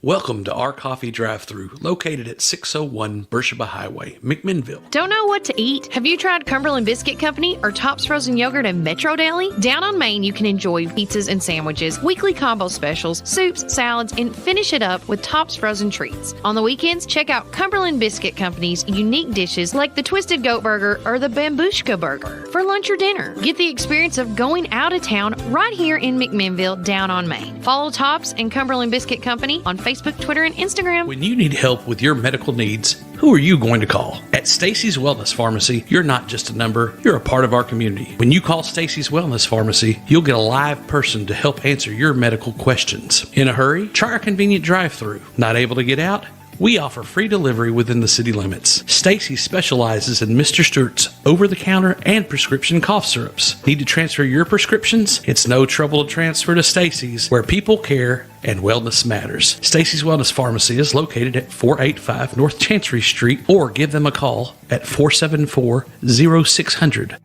Welcome to Our Coffee Drive-Thru, located at 601 Beersheba Highway, McMinnville. Don't know what to eat? Have you tried Cumberland Biscuit Company or Tops Frozen Yogurt and Metro Deli? Down on Main, you can enjoy pizzas and sandwiches, weekly combo specials, soups, salads, and finish it up with Tops Frozen Treats. On the weekends, check out Cumberland Biscuit Company's unique dishes like the Twisted Goat Burger or the Bambushka Burger. For lunch or dinner, get the experience of going out of town right here in McMinnville, down on Main. Follow Tops and Cumberland Biscuit Company on Facebook, Twitter, and Instagram. When you need help with your medical needs, who are you going to call? At Stacy's Wellness Pharmacy, you're not just a number, you're a part of our community. When you call Stacy's Wellness Pharmacy, you'll get a live person to help answer your medical questions. In a hurry? Try our convenient drive-thru. Not able to get out? We offer free delivery within the city limits. Stacy specializes in Mr. Stewart's over-the-counter and prescription cough syrups. Need to transfer your prescriptions? It's no trouble to transfer to Stacy's, where people care and wellness matters. Stacy's Wellness Pharmacy is located at 485 North Chancery Street, or give them a call at 474-0600.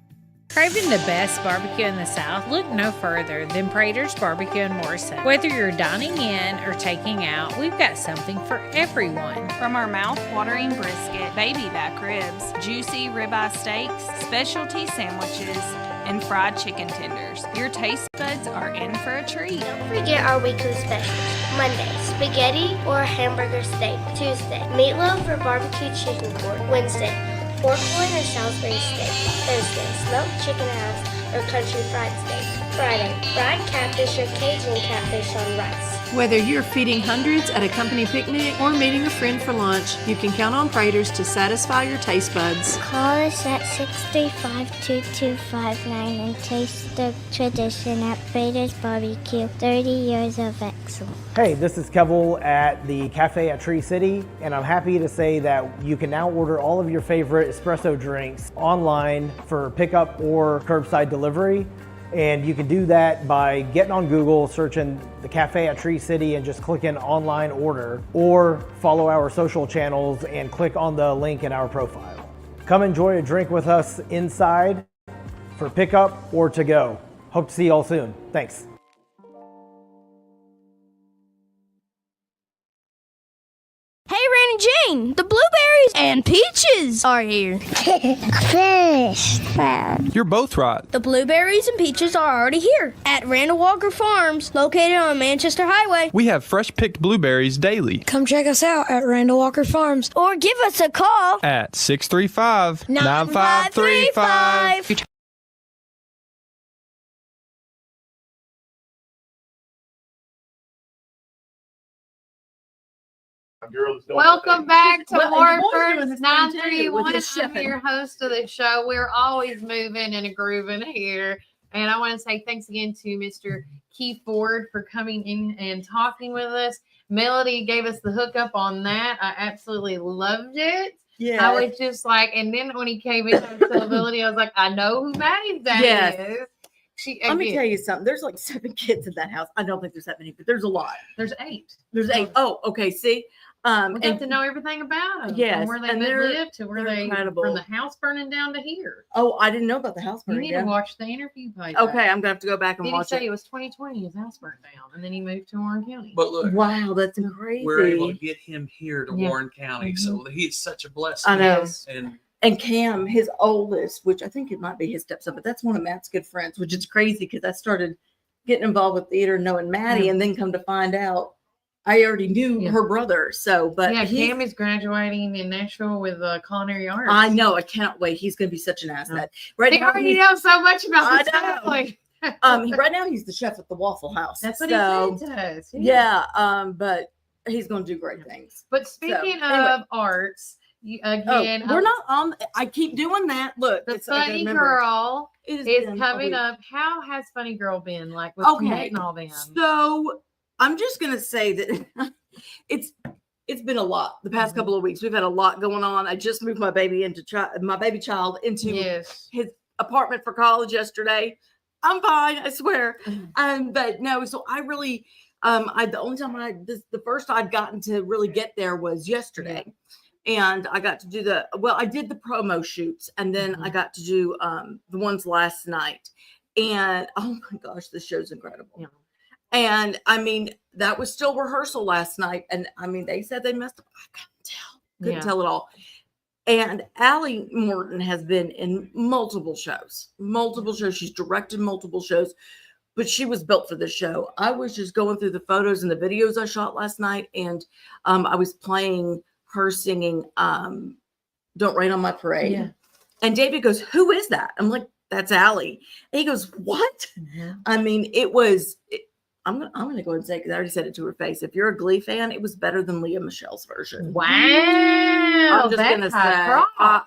Craving the best barbecue in the South? Look no further than Prater's Barbecue in Morrison. Whether you're dining in or taking out, we've got something for everyone. From our mouth-watering brisket, baby back ribs, juicy ribeye steaks, specialty sandwiches, and fried chicken tenders, your taste buds are in for a treat. Don't forget our weekly specials. Monday, spaghetti or hamburger steak. Tuesday, meatloaf or barbecue chicken pork. Wednesday, pork loin or Salisbury steak. Thursday, smoked chicken halves or country fried steak. Friday, fried catfish or Cajun catfish on rice. Whether you're feeding hundreds at a company picnic or meeting a friend for lunch, you can count on Prater's to satisfy your taste buds. Call us at 635-2259 and taste the tradition at Prater's Barbecue. 30 years of excellence. Hey, this is Kevel at the Cafe at Tree City, and I'm happy to say that you can now order all of your favorite espresso drinks online for pickup or curbside delivery. And you can do that by getting on Google, searching the Cafe at Tree City and just clicking online order, or follow our social channels and click on the link in our profile. Come enjoy a drink with us inside for pickup or to go. Hope to see you all soon. Thanks. Hey, Randy Jane, the blueberries and peaches are here. Fish. You're both right. The blueberries and peaches are already here at Randall Walker Farms, located on Manchester Highway. We have fresh picked blueberries daily. Come check us out at Randall Walker Farms or give us a call at 635-9535. Welcome back to Well, Warford's 931. I'm your host of the show. We're always moving and grooving here. And I want to say thanks again to Mr. Keith Ford for coming in and talking with us. Melody gave us the hookup on that. I absolutely loved it. Yeah. I was just like, and then when he came in to Melody, I was like, I know who Maddie's daddy is. Let me tell you something. There's like 7 kids in that house. I don't think there's that many, but there's a lot. There's 8. There's 8. Oh, okay. See, we get to know everything about them. Yes, from where they and lived to where they incredible. from the house burning down to here. Oh, I didn't know about the house You burning need down. to watch the interview page. Okay, I'm gonna have to go back and Did watch he say it. it was 2020 his house burnt down, and then he moved to Warren County? But look, Wow, that's crazy. we're able to get him here to Yeah. Warren County, so he's such a blessing. I know. And And Cam, his oldest, which I think it might be his stepson, but that's one of Matt's good friends, which is crazy because I started getting involved with theater, knowing Maddie, Yeah. and then come to find out I already knew Yeah. her brother. So, but yeah, he's- Cam is graduating in Nashville with culinary arts. I know, I cannot wait. He's going to be such an asset. Right Right they now, already he's- know so much about I this family. right now he's the chef at the Waffle House. That's what So, he said to us. Yeah, but he's going to do great things. But speaking So, of anyway. arts, Oh, again, we're not on. I keep doing that. Look, the it's- I gotta Funny remember. Girl It has is been a coming week. up. How has Funny Girl been? Like with Okay, and all them? so I'm just gonna say that it's it's been a lot the past couple of weeks. We've had a lot going on. I just moved my baby my baby child into his apartment for college yesterday. I'm fine, I swear. But no, so I really, the only time the first I'd gotten to really get there was yesterday. And I got to do I did the promo shoots, and then I got to do the ones last night. And oh my gosh, this show's incredible. Yeah. And I mean, that was still rehearsal last night. And I mean, they said they messed up. I couldn't tell it all. And Allie Morton has been in multiple shows. She's directed multiple shows, but she was built for this show. I was just going through the photos and the videos I shot last night, and I was playing her singing Don't Rain on My Parade. Yeah. And David goes, "Who is that?" I'm like, "That's Allie." And he goes, "What?" I mean, I'm gonna go ahead and say, because I already said it to her face, if you're a Glee fan, it was better than Leah Michelle's version. Wow. I'm just gonna say,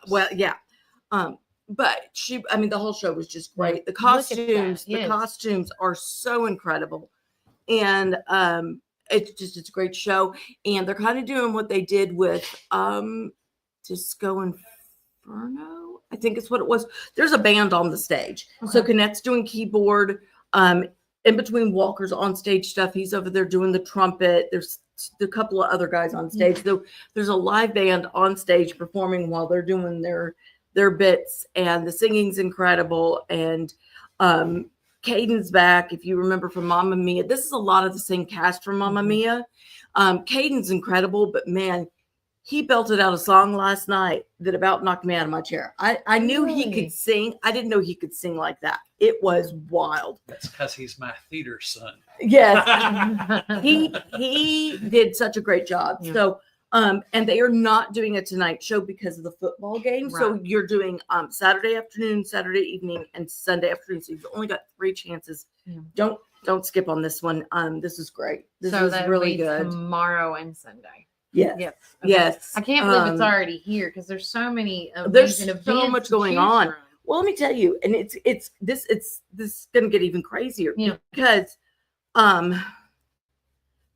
well, yeah. But the whole show was just great. The costumes are so incredible. And it's a great show. And they're kind of doing what they did with Disco Inferno, I think it's what it was. There's a band on the stage. Okay. So Connect's doing keyboard. In between Walker's on stage stuff, he's over there doing the trumpet. There's a couple of other guys on stage. So there's a live band on stage performing while they're doing their bits, and the singing's incredible. And Caden's back, if you remember, from Mamma Mia. This is a lot of the same cast from Mamma Mia. Caden's incredible, but man, he belted out a song last night that about knocked me out of my chair. I knew he could sing. I didn't know he could sing like that. It was wild. That's because he's my theater son. Yes. he did such a great job. Yeah. So, and they are not doing a Tonight Show because of the football game. Right. So you're doing Saturday afternoon, Saturday evening, and Sunday afternoon. So you've only got 3 chances. Yeah. Don't skip on this one. This is great. This is really good. Tomorrow and Sunday. Yes. Yep. Okay. Yes. I can't believe it's already here because there's so many. There's so much going on. From. Well, let me tell you, and it's going to get even crazier because I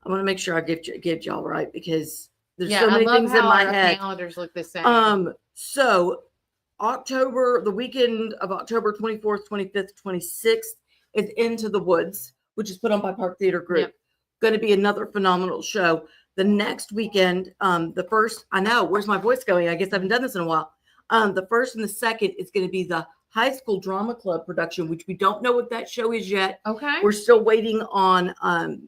want to make sure I give y'all right, because there's so many things in my head. Calendars look the same. So the weekend of October 24th, 25th, 26th is Into the Woods, which is put on by Park Theater Group. Yep. Going to be another phenomenal show. The next weekend, the first, I know, where's my voice going? I guess I haven't done this in a while. The first and the second is going to be the High School Drama Club production, which we don't know what that show is yet. Okay. We're still waiting on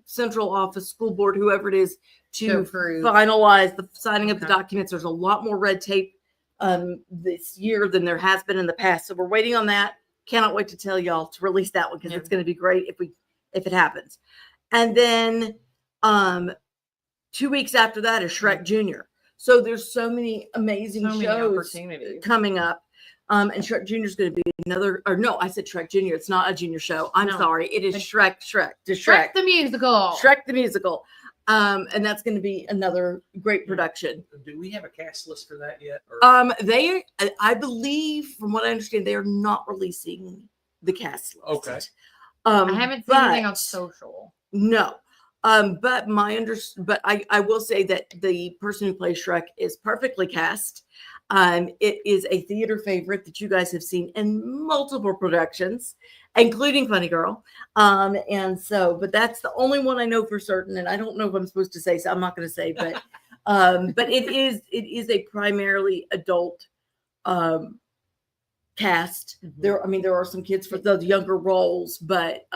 central office, school board, whoever it is, to finalize the signing of the documents. There's a lot more red tape this year than there has been in the past. So we're waiting on that. Cannot wait to tell y'all to release that one, because it's going to be great if it happens. And then 2 weeks after that is Shrek Jr. So there's so many amazing shows coming up. And Shrek Jr. is going to be another, or no, I said Shrek Jr. It's not a junior show. I'm sorry. It is Shrek the musical. Shrek the musical. And that's going to be another great production. Do we have a cast list for that yet? Or? I believe, from what I understand, they are not releasing the cast list. Okay. I haven't seen anything on social. No. But I will say that the person who plays Shrek is perfectly cast. It is a theater favorite that you guys have seen in multiple productions, including Funny Girl. But that's the only one I know for certain, and I don't know if I'm supposed to say, so I'm not going to say, but it is a primarily adult cast. Mm-hmm. There are some kids for the younger roles, but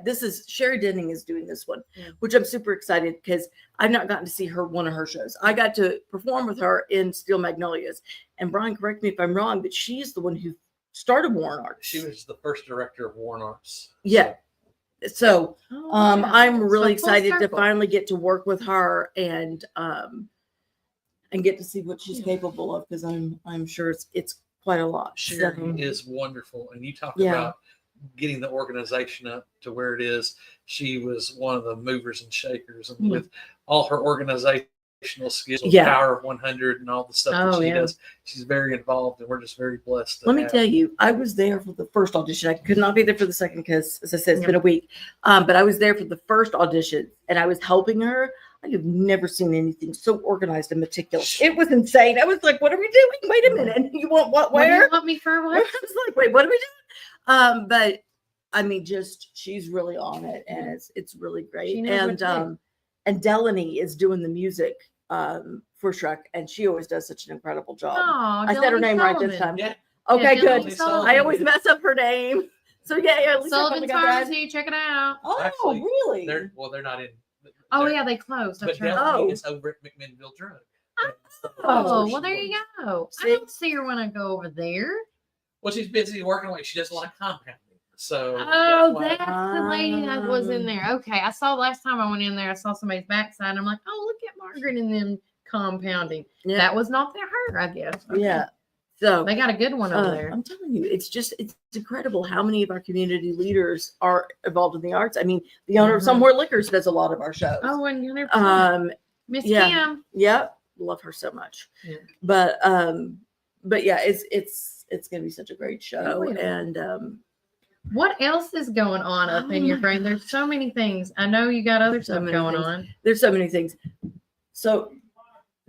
this is Sherry Denning is doing this one, which I'm super excited, because I've not gotten to see one of her shows. I got to perform with her in Steel Magnolias, and Brian, correct me if I'm wrong, but she's the one who started Warren Arts. She was the first director of Warren Arts. Yeah. So I'm really excited to finally get to work with her and get to see what she's capable of, because I'm sure it's quite a lot. Sherry is wonderful, and you talk about getting the organization up to where it is. She was one of the movers and shakers, and with all her organizational skills, Power of 100 and all the stuff that she does, she's very involved, and we're just very blessed. Let me tell you, I was there for the first audition. I could not be there for the second because, as I said, it's been a week. But I was there for the first audition, and I was helping her. I have never seen anything so organized and meticulous. It was insane. I was like, what are we doing? Wait a minute. You want what, where? What do you want me for what? I was like, wait, what are we doing? But I mean, just she's really on it, and it's really great. And Delaney is doing the music for Shrek, and she always does such an incredible job. Oh, I said her name right this time. Yeah. Okay, Yeah, good. Sullivan. I always mess up her name. So yeah, at least I Sullivan's finally got that. Pharmacy, check it out. Oh, Actually, really? They're not in. Oh yeah, they closed. But That's right. Delaney is over at McMinnville Drug. Oh, well, there you go. I don't see her when I go over there. Well, she's busy working away. She does a lot of compounding. So Oh, that's the lady that was in there. Okay, I saw last time I went in there. I saw somebody's backside. And I'm like, oh, look at Margaret and them compounding. Yeah. That was not her, I guess. Okay. Yeah. So they got a good one over there. I'm telling you, it's incredible how many of our community leaders are involved in the arts. I mean, the owner of Somewhere Liquors does a lot of our shows. Oh, and Miss Kim. Yep, love her so much. Yeah. But yeah, it's going to be such a great show. And what else is going on up in your brain? There's so many things. I know you got other stuff going on. There's so many things. So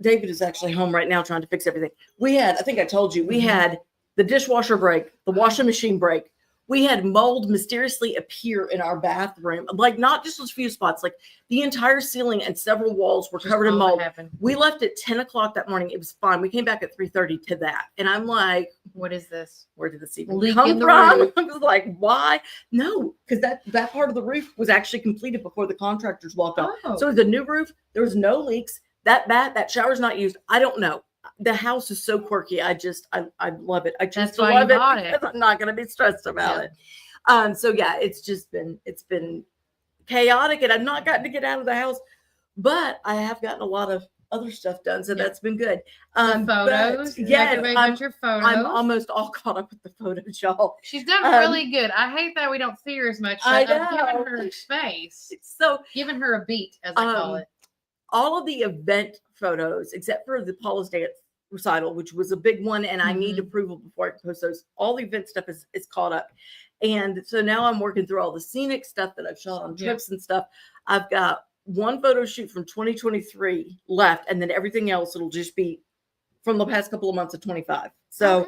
David is actually home right now trying to fix everything. We had, I think I told you, we had the dishwasher break, the washing machine break. We had mold mysteriously appear in our bathroom, like not just a few spots, like the entire ceiling and several walls were covered in mold. We left at 10 o'clock that morning. It was fine. We came back at 3:30 to that. And I'm like, what is this? Where did this even Leak come in the from? roof. I was like, why? No, because that part of the roof was actually completed before the contractors walked off. Oh. So it was a new roof. There was no leaks. That shower's not used. I don't know. The house is so quirky. I love it. I just love it because I'm not going to be stressed about it. So yeah, it's been chaotic, and I've not gotten to get out of the house, but I have gotten a lot of other stuff done, so that's been good. Photos, yes, your photos. I'm almost all caught up with the photos, y'all. She's done really good. I hate that we don't see her as much. I But know. I've given her space. So giving her a beat, as I call it. All of the event photos, except for the Paula's Dance recital, which was a big one, and I need approval before I can post those. All the event stuff is caught up. And so now I'm working through all the scenic stuff that I've shot on trips and stuff. I've got one photo shoot from 2023 left, and then everything else, it'll just be from the past couple of months of 25. So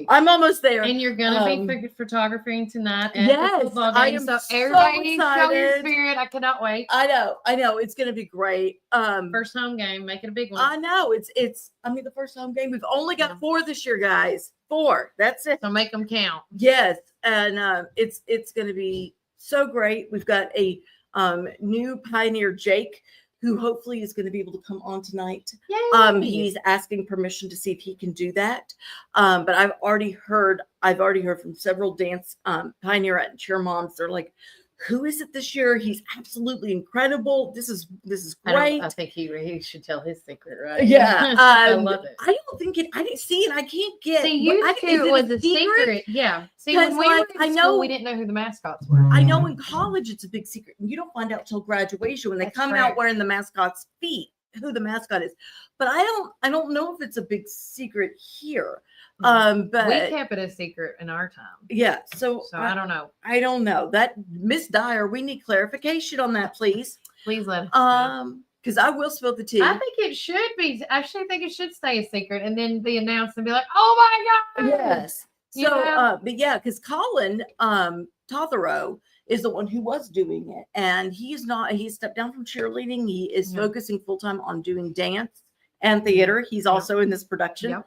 I'm almost there. And you're going to be photographing tonight at yes, the football I game. am So so everybody show your excited. spirit. I cannot wait. I know. It's going to be great. First home game. Make it a big one. I know. The first home game. We've only got 4 this year, guys. 4. That's it. So make them count. Yes. And it's going to be so great. We've got a new pioneer, Jake, who hopefully is going to be able to come on tonight. Yay. He's asking permission to see if he can do that. But I've already heard from several dance pioneer and cheer moms. They're like, who is it this year? He's absolutely incredible. This is great. I think he should tell his secret, right? Yeah. I love it. I don't think I didn't see it. I can't get. See, it was a secret. Yeah. See, when we were in school, we didn't know who the mascots were. I know in college it's a big secret. You don't find out till graduation when they come out wearing the mascot's feet who the mascot is. But I don't know if it's a big secret here. But we kept it a secret in our time. Yeah. So I don't know. I don't know. That Miss Dyer, we need clarification on that, please. Please let us know. Because I will spill the tea. I think it should be. I actually think it should stay a secret and then be announced and be like, oh my God. Yes. So, but yeah, because Colin Totherow is the one who was doing it. And he's stepped down from cheerleading. He is focusing full time on doing dance and theater. He's also in this production.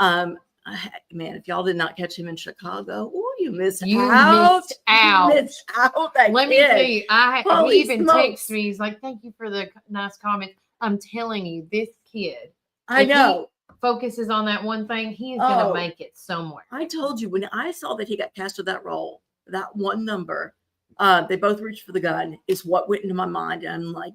Man, if y'all did not catch him in Chicago, you missed out. You missed out. Let me tell you, he even texted me. He's like, thank you for the nice comment. I'm telling you, this kid, I know, focuses on that one thing, he is going to make it somewhere. I told you, when I saw that he got cast for that role, that one number, they both reached for the gun, is what went into my mind. And I'm like,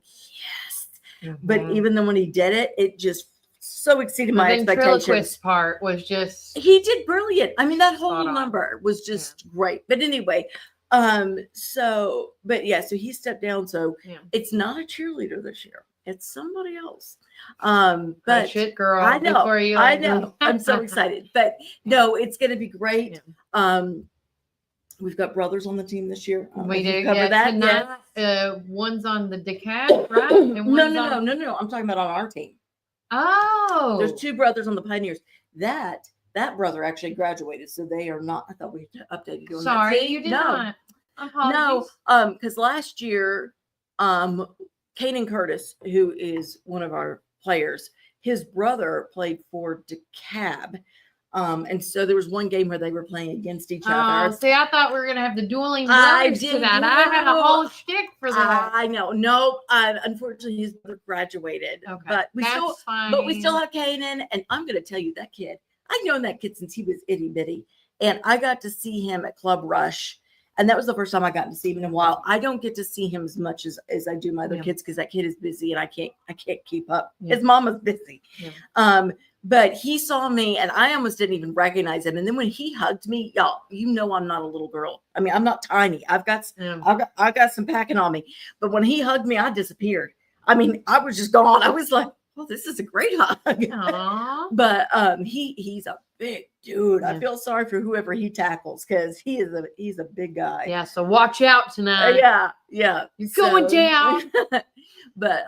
yes. But even then when he did it, it just so exceeded my expectations. The ventriloquist part was just, he did brilliant. I mean, that whole number was just great. But anyway, so he stepped down. So it's not a cheerleader this year. It's somebody else. But shit, girl. I know. I know. I'm so excited. But no, it's going to be great. We've got brothers on the team this year. We do. Cover that. Tonight, one's on the DeKalb, right? And No. I'm talking about on our team. Oh, there's 2 brothers on the Pioneers. That brother actually graduated, so they are not. I thought we updated you on that. Sorry, you did not. Apologies. No, because last year, Kanan Curtis, who is one of our players, his brother played for DeKalb. And so there was one game where they were playing against each other. See, I thought we were gonna have the dueling brothers to that. I had a whole shtick for that. I know. No, unfortunately, his brother graduated. Okay, but we still have Kanan, and I'm gonna tell you that kid. I've known that kid since he was itty bitty, and I got to see him at Club Rush. And that was the first time I got to see him in a while. I don't get to see him as much as I do my other kids because that kid is busy and I can't keep up. His mama's busy. But he saw me and I almost didn't even recognize him. And then when he hugged me, y'all, you know I'm not a little girl. I mean, I'm not tiny. I've got some packing on me. But when he hugged me, I disappeared. I mean, I was just gone. I was like, well, this is a great hug. But he's a big dude. I feel sorry for whoever he tackles because he's a big guy. Yeah, so watch out tonight. Yeah. You're going down. But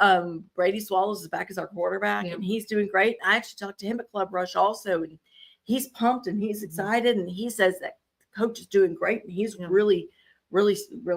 Brady Swallows is back as our quarterback, and he's doing great. I actually talked to him at Club Rush also, and he's pumped and he's excited, and he says that the coach is doing great, and he's really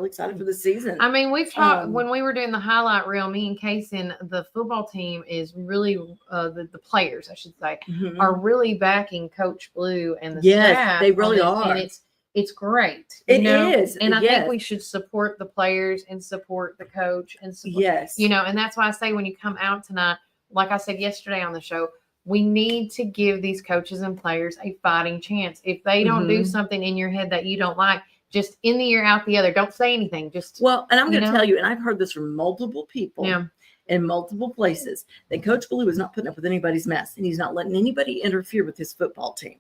excited for the season. I mean, we've talked when we were doing the highlight reel, me and Casey, and the football team is really the players, I should say, are really backing Coach Blue and the staff. They really are. And it's great. It is. And I think we should support the players and support the coach and support, and that's why I say when you come out tonight, like I said yesterday on the show, we need to give these coaches and players a fighting chance. If they don't do something in your head that you don't like, just in the ear, out the other. Don't say anything. And I'm going to tell you, and I've heard this from multiple people in multiple places, that Coach Blue is not putting up with anybody's mess, and he's not letting anybody interfere with his football team.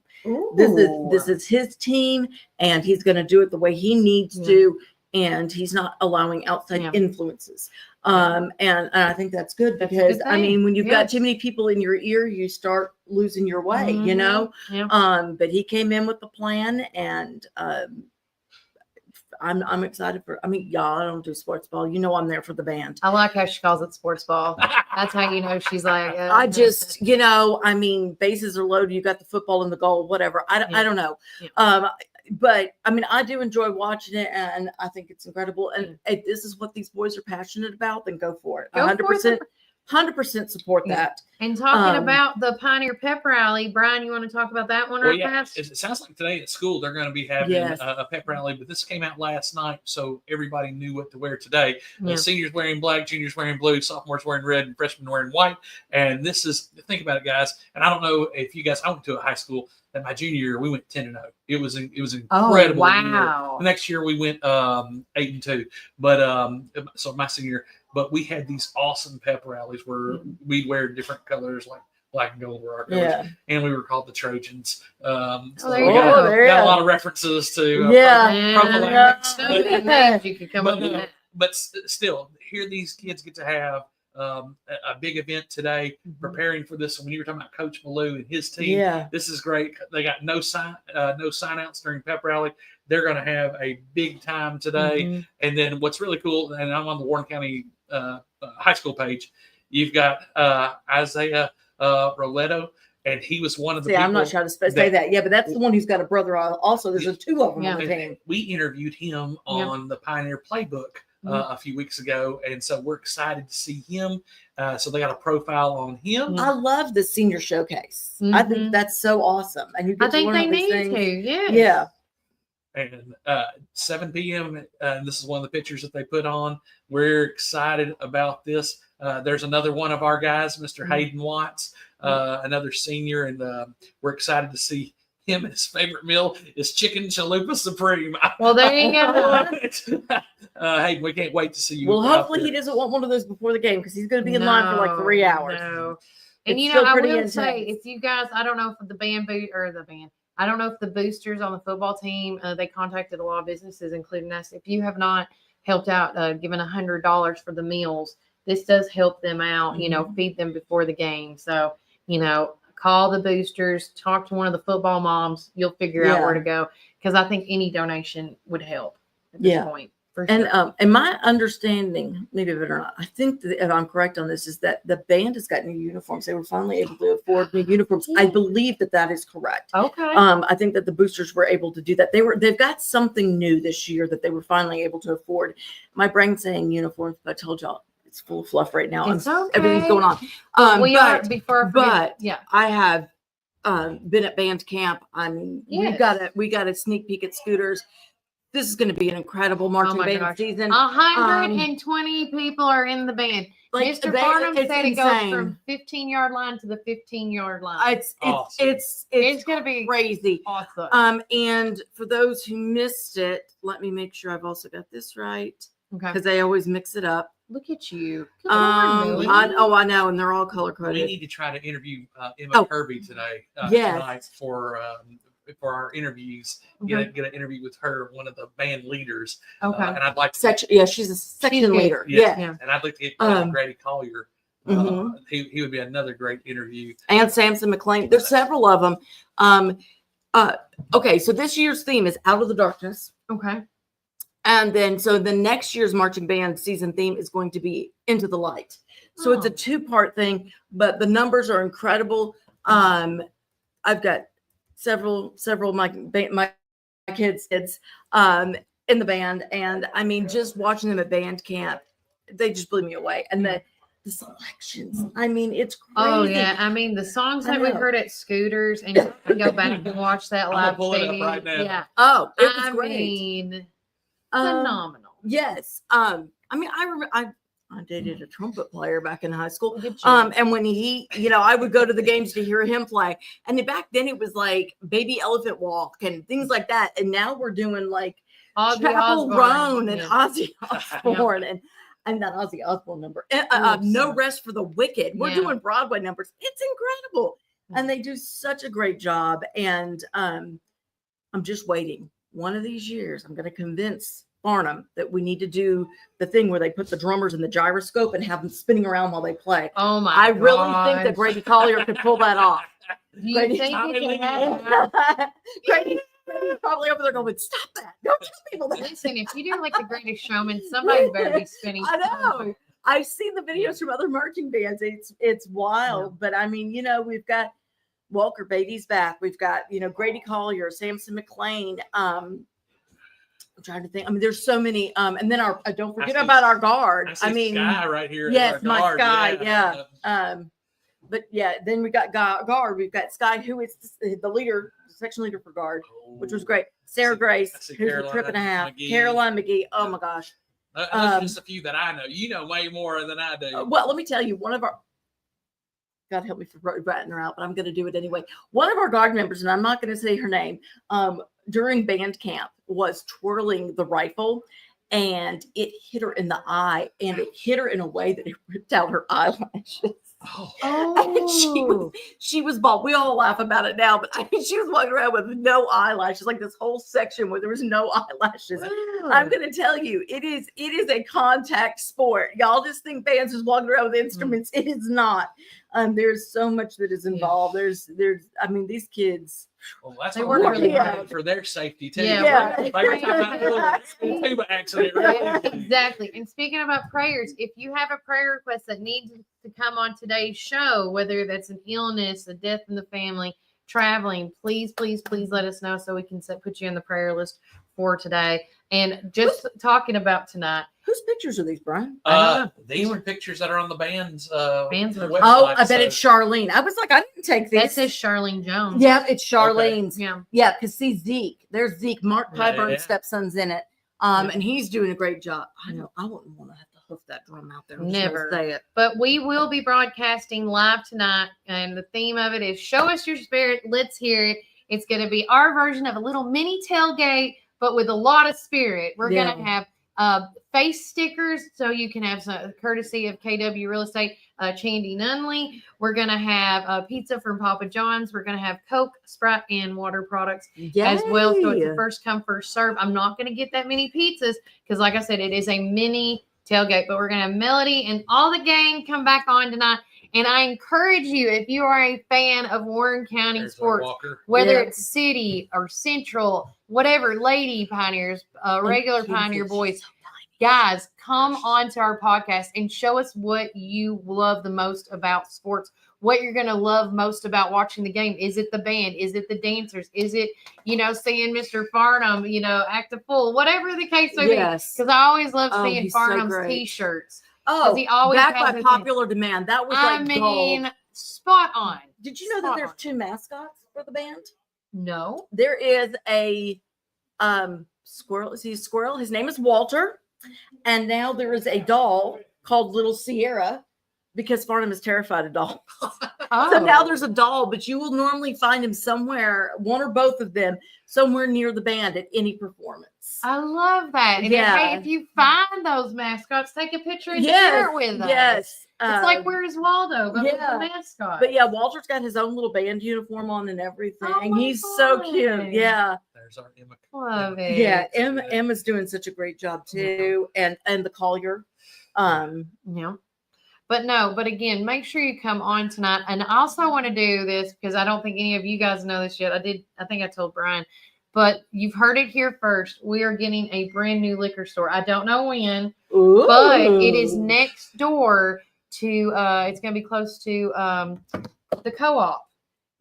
This is his team, and he's going to do it the way he needs to, and he's not allowing outside influences. And I think that's good because I mean, when you've got too many people in your ear, you start losing your way, you know. But he came in with the plan, and I'm excited for. I mean, y'all, I don't do sports ball. You know, I'm there for the band. I like how she calls it sports ball. That's how you know she's like. I just, I mean, bases are loaded. You got the football in the goal, whatever. I don't know. But I mean, I do enjoy watching it, and I think it's incredible. And if this is what these boys are passionate about, then go for it. 100% support that. And talking about the Pioneer Pep Rally, Brian, you want to talk about that one fast? It sounds like today at school they're going to be having a pep rally, but this came out last night, so everybody knew what to wear today. Seniors wearing black, juniors wearing blue, sophomores wearing red, and freshmen wearing white. And this is, think about it, guys. And I don't know if you guys, I went to a high school that my junior year we went 10-0. It was incredible. Oh, wow. Year. The next year we went 8-2, but so my senior year. But we had these awesome pep rallies where we'd wear different colors, like black and gold were our colors, and we were called the Trojans. There you go. Got a lot of references to you could come up with that. But still, here these kids get to have a big event today, preparing for this. When you were talking about Coach Malou and his team, this is great. They got no sign outs during pep rally. They're going to have a big time today. And then what's really cool, and I'm on the Warren County high school page, you've got Isaiah Roletto, and he was one of the people. I'm not trying to say that. Yeah, but that's the one who's got a brother also. There's two of them on the team. We interviewed him on the Pioneer Playbook a few weeks ago, and so we're excited to see him. So they got a profile on him. I love the senior showcase. I think that's so awesome. And you get I think to learn they all these need things. to. Yeah. And 7 p.m. And this is one of the pictures that they put on. We're excited about this. There's another one of our guys, Mr. Hayden Watts, another senior, and we're excited to see him. His favorite meal is chicken chalupa supreme. Well, there you go. Hayden, we can't wait to see you. Well, hopefully he doesn't want one of those before the game because he's going to be in line for like 3 hours. No. And I will say, if you guys, I don't know if I don't know if the boosters on the football team, they contacted a lot of businesses, including us. If you have not helped out, given $100 for the meals, this does help them out, feed them before the game. So, call the boosters, talk to one of the football moms. You'll figure out where to go, because I think any donation would help at this point. For sure. And my understanding, maybe better not, I think that if I'm correct on this, is that the band has got new uniforms. They were finally able to afford new uniforms. I believe that is correct. Okay. I think that the boosters were able to do that. They've got something new this year that they were finally able to afford. My brain's saying uniforms, but I told y'all it's full of fluff right now. It's okay. Everything's going on. I have been at band camp. I mean, we got a sneak peek at Scooters. This is going to be an incredible marching band season. 120 people are in the band. Mr. Farnham said it goes from 15-yard line to the 15-yard line. It's going to be crazy. Awesome. And for those who missed it, let me make sure I've also got this right. Okay. Because they always mix it up. Look at you. I know, and they're all color coded. We need to try to interview Emma Kirby today. Tonight for our interviews. Get an interview with her, one of the band leaders. Okay. And I'd like to she's a section leader. Yeah. And I'd like to get Grady Collier. He would be another great interview. And Samson McLean. There's several of them. Okay, so this year's theme is Out of the Darkness. Okay. And then, so the next year's marching band season theme is going to be Into the Light. So it's a 2-part thing, but the numbers are incredible. I've got several of my kids in the band, and I mean, just watching them at band camp, they just blew me away. And the selections, I mean, it's crazy. Oh yeah, I mean, the songs that we heard at Scooters, and you can go back and watch that live. Pull it up right now. Yeah. Oh, it was great. Mean, phenomenal. Yes. I mean, I remember I dated a trumpet player back in high school. And when he, I would go to the games to hear him play. And back then it was like Baby Elephant Walk and things like that. And now we're doing like Chapel Roan and Ozzy Osbourne and that Ozzy Osbourne number. No Rest for the Wicked. We're doing Broadway numbers. It's incredible. And they do such a great job. And I'm just waiting. One of these years, I'm going to convince Farnham that we need to do the thing where they put the drummers in the gyroscope and have them spinning around while they play. Oh my! I really think that Grady Collier could pull that off. Grady's probably over there going, "Stop that! Don't tell people that." Listen, if you do like the Greatest Showman, somebody better be spinning. I know. I've seen the videos from other marching bands. It's wild, but I mean, we've got Walker Beatty's back. We've got Grady Collier, Samson McLean. I'm trying to think. I mean, there's so many. And then don't forget about our guard. I mean, Sky right here. Yes, my guard. Sky. Yeah. But yeah, then we got guard. We've got Sky, who is the leader, section leader for guard, which was great. Sarah Grace, who's a trip and a half. Caroline McGee. Oh my gosh. Those are just a few that I know. You know way more than I do. Well, let me tell you, one of our. God help me for ratting her out, but I'm going to do it anyway. One of our guard members, and I'm not going to say her name, during band camp was twirling the rifle, and it hit her in the eye, and it hit her in a way that it ripped out her eyelashes. Oh, and she was bald. We all laugh about it now, but I mean, she was walking around with no eyelashes, like this whole section where there was no eyelashes. I'm going to tell you, it is a contact sport. Y'all just think bands is walking around with instruments. It is not. There's so much that is involved. There's. I mean, these kids. Well, that's what we're really for their safety too. Yeah. Tuba accident. Right? Exactly. And speaking about prayers, if you have a prayer request that needs to come on today's show, whether that's an illness, a death in the family, traveling, please let us know so we can put you in the prayer list for today. And just talking about tonight. Whose pictures are these, Brian? These are pictures that are on the band's website. Oh, I bet it's Charlene. I was like, I didn't take these. That says Charlene Jones. Yeah, it's Charlene's. Okay. Yeah, because see Zeke. There's Zeke. Mark Clyburn's stepson's in it. And he's doing a great job. I know. I wouldn't want to have to hoof that drum out there. Never. Say it. But we will be broadcasting live tonight, and the theme of it is "Show Us Your Spirit." Let's hear it. It's going to be our version of a little mini tailgate, but with a lot of spirit. We're going to have face stickers, so you can have some courtesy of KW Real Estate, Chandy Nunley. We're going to have pizza from Papa John's. We're going to have Coke, Sprite, and water products as well. So it's a first come, first serve. I'm not going to get that many pizzas because, like I said, it is a mini tailgate, but we're going to have Melody and all the gang come back on tonight. And I encourage you, if you are a fan of Warren County There's sports, Walker. whether Yeah. it's City or Central, whatever, Lady Pioneers, regular Pioneer boys, guys, come on to our podcast and show us what you love the most about sports, what you're going to love most about watching the game. Is it the band? Is it the dancers? Is it, seeing Mr. Farnham, act a fool, whatever the case may be. Yes. Because I always love Oh, seeing he's so Farnham's great. T-shirts. Oh, he always back has by his- popular demand. That was I like mean, gold. spot on. Did you know that there's 2 mascots for the band? No. There is a squirrel. Is he a squirrel? His name is Walter. And now there is a doll called Little Sierra because Farnham is terrified of dolls. So now there's a doll, but you will normally find him somewhere, one or both of them, somewhere near the band at any performance. I love that. And Yeah. if you find those mascots, take a picture and Yes, share it with us. yes. It's like, where's Waldo? But with yeah. the mascot. But yeah, Walter's got his own little band uniform on and everything. Oh, He's so cute. fun. Yeah. There's our Emma. Love it. Yeah. Emma's doing such a great job too. And the Collier. Yeah. But again, make sure you come on tonight. And I also want to do this because I don't think any of you guys know this yet. I think I told Brian, but you've heard it here first. We are getting a brand new liquor store. I don't know when, but it is next door to, it's going to be close to the co-op.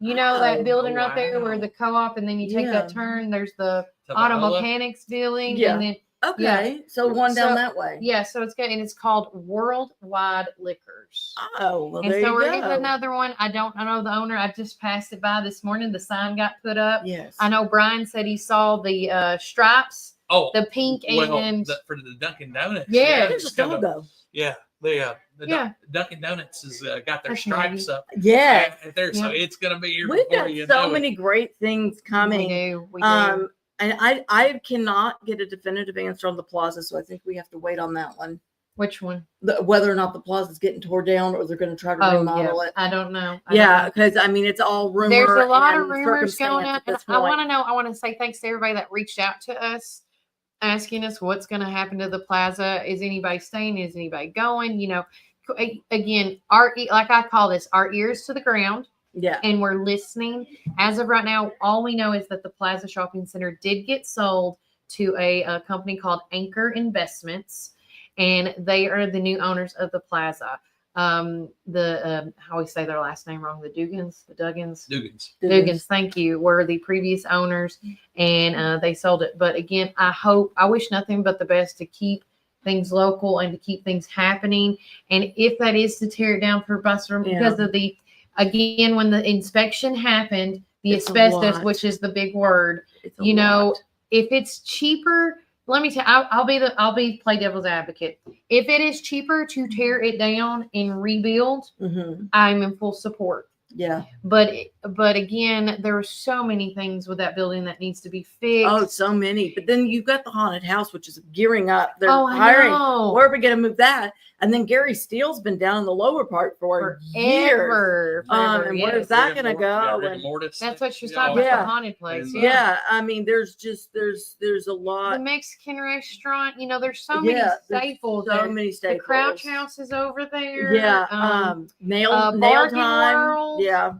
You know that building right there where the co-op, and then you take that turn, there's the auto mechanics building. Yeah. And then Okay. So one down that way. Yeah, so it's good, and it's called Worldwide Liquors. Oh, well, and there so you we're go. getting another one. I don't know the owner. I just passed it by this morning. The sign got put up. Yes. I know Brian said he saw the stripes. Oh, the pink and for the Dunkin' Donuts. Yeah, there's a logo. Yeah, the Dunkin' Donuts has got their That's stripes up. Yes. There, so it's gonna be here. We've before got you so know many great things coming. We do. And I cannot get a definitive answer on the plaza, so I think we have to wait on that one. Which one? Whether or not the plaza is getting torn down or they're going to try to remodel it. I don't know. Because I mean, it's all rumor. There's a lot and of rumors going on. circumstance at this I want point. to know. I want to say thanks to everybody that reached out to us, asking us what's going to happen to the plaza. Is anybody staying? Is anybody going? Again, like I call this, our ears to the ground. Yeah. And we're listening. As of right now, all we know is that the Plaza Shopping Center did get sold to a company called Anchor Investments, and they are the new owners of the plaza. How we say their last name wrong, the Duggins, thank you, were the previous owners, and they sold it. But again, I wish nothing but the best to keep things local and to keep things happening. And if that is to tear it down for bus room because of again, when the inspection happened, the It's a asbestos, lot. which is the big word, It's a lot. if it's cheaper, let me tell you, I'll be play devil's advocate. If it is cheaper to tear it down and rebuild, I'm in full support. Yeah. But again, there are so many things with that building that needs to be fixed. Oh, so many. But then you've got the haunted house, which is gearing up. They're I hiring. know. Where are we going to move that? And then Gary Steele's been down in the lower part for years. Forever, And where's that going to go? That's what she's talking about, the haunted place. Yeah. I mean, there's a lot. The Mexican restaurant, there's so many staples. So many staples. The Crouch House is over there. Yeah. Nail Bargain Time. World. Yeah.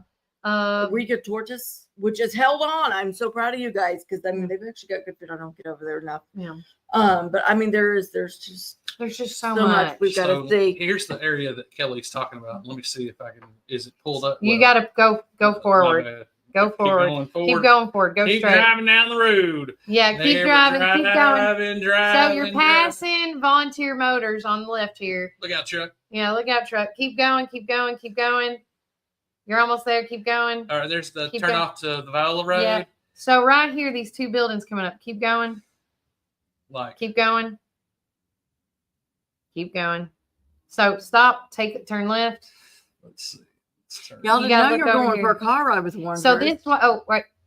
Riga Tortoise, which has held on. I'm so proud of you guys because I mean they've actually got good food. I don't get over there enough. Yeah. But I mean there's just so much we've got to see. Here's the area that Kelly's talking about. Let me see if I can. Is it pulled up? You got to go forward. Go forward. Keep going forward. Go keep straight. driving down the road. Yeah, keep There, driving. Keep going. Driving, so you're passing Volunteer Motors on the left here. Look out, truck. Yeah, look out, truck. Keep going. Keep going. Keep going. You're almost there. Keep going. All right, there's the Keep turn going. off to the Viola Road. Yeah. So right here, these two buildings coming up. Keep going. Keep going. Keep going. So stop. Turn left. Let's see. Y'all didn't know you were going for a car ride with Warren. So this one,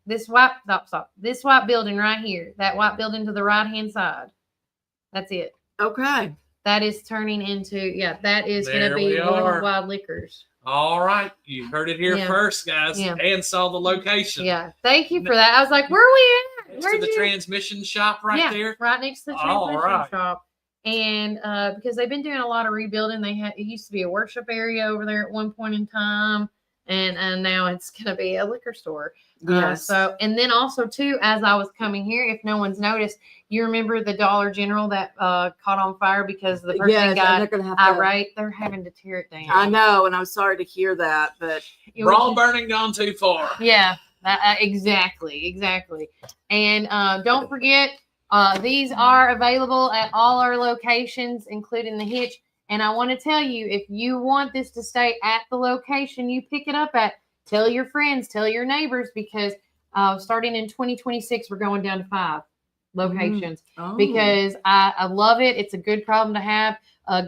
this white, stop. This white building right here, that white building to the right-hand side. That's it. Okay. That is turning into, that is going to There be we are. Worldwide Liquors. All right, you heard it here first, guys, and saw the location. Yeah, thank you for that. I was like, where are we at? Next to the transmission shop right there. Right next to the All transmission right. shop. And because they've been doing a lot of rebuilding, it used to be a worship area over there at one point in time, and now it's going to be a liquor store. Yes. And then also too, as I was coming here, if no one's noticed, you remember the Dollar General that caught on fire because the person got irate? They're having to tear it down. I know, and I'm sorry to hear that, but we're all burning gone too far. Yeah, exactly. And don't forget, these are available at all our locations, including the Hitch. And I want to tell you, if you want this to stay at the location you pick it up at, tell your friends, tell your neighbors, because starting in 2026, we're going down to 5 locations because I love it. It's a good problem to have,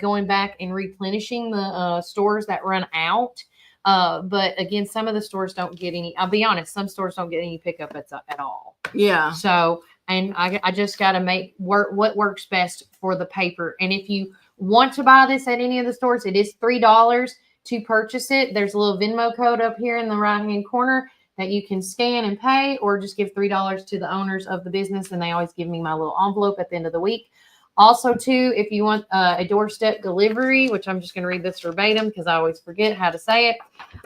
going back and replenishing the stores that run out. But again, some of the stores don't get any. I'll be honest, some stores don't get any pickup at all. Yeah. So, and I just got to make what works best for the paper. And if you want to buy this at any of the stores, it is $3 to purchase it. There's a little Venmo code up here in the right-hand corner that you can scan and pay, or just give $3 to the owners of the business, and they always give me my little envelope at the end of the week. Also, too, if you want a doorstep delivery, which I'm just going to read this verbatim because I always forget how to say it.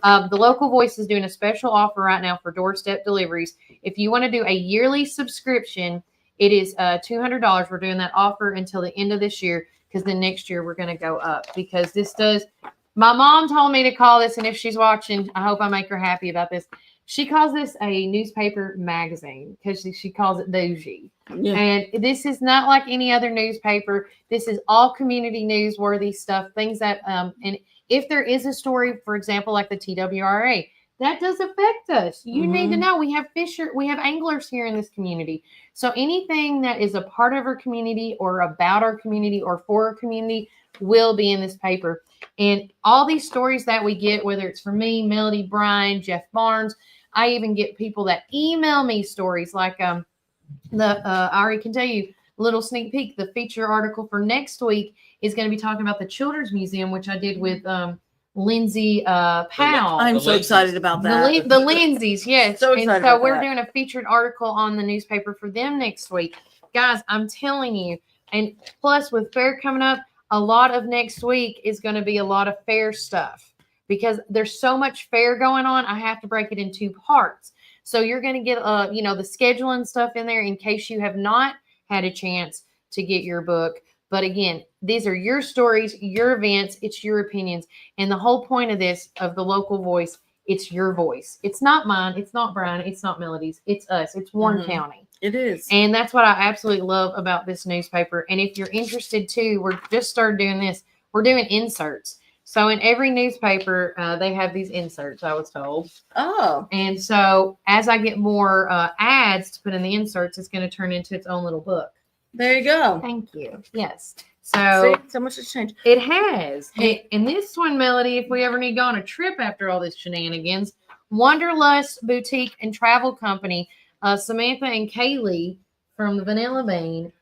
The Local Voice is doing a special offer right now for doorstep deliveries. If you want to do a yearly subscription, it is $200. We're doing that offer until the end of this year, because then next year we're going to go up, because this does. My mom told me to call this, and if she's watching, I hope I make her happy about this. She calls this a newspaper magazine because she calls it bougie. Yeah. And this is not like any other newspaper. This is all community newsworthy stuff, things that, and if there is a story, for example, like the TWRA, that does affect us. You need to know we have anglers here in this community. So anything that is a part of our community or about our community or for our community will be in this paper. And all these stories that we get, whether it's from me, Melody, Brian, Jeff Barnes, I even get people that email me stories like I already can tell you a little sneak peek. The feature article for next week is going to be talking about the Children's Museum, which I did with Lindsay Powell. I'm so excited about that. The Lindsays, yes. So excited and so about we're that. doing a featured article on the newspaper for them next week. Guys, I'm telling you. And plus with fair coming up, a lot of next week is going to be a lot of fair stuff, because there's so much fair going on. I have to break it in 2 parts. So you're going to get, the schedule and stuff in there in case you have not had a chance to get your book. But again, these are your stories, your events, it's your opinions. And the whole point of this, of the Local Voice, it's your voice. It's not mine. It's not Brian. It's not Melody's. It's us. It's Warren County. It is. And that's what I absolutely love about this newspaper. And if you're interested too, we're just started doing this. We're doing inserts. So in every newspaper, they have these inserts, I was told. Oh. And so as I get more ads to put in the inserts, it's going to turn into its own little book. There you go. Thank you. Yes. So, see, so much has changed. It has. And this one, Melody, if we ever need to go on a trip after all this shenanigans, Wanderlust Boutique and Travel Company, Samantha and Kaylee from the Vanilla Bean,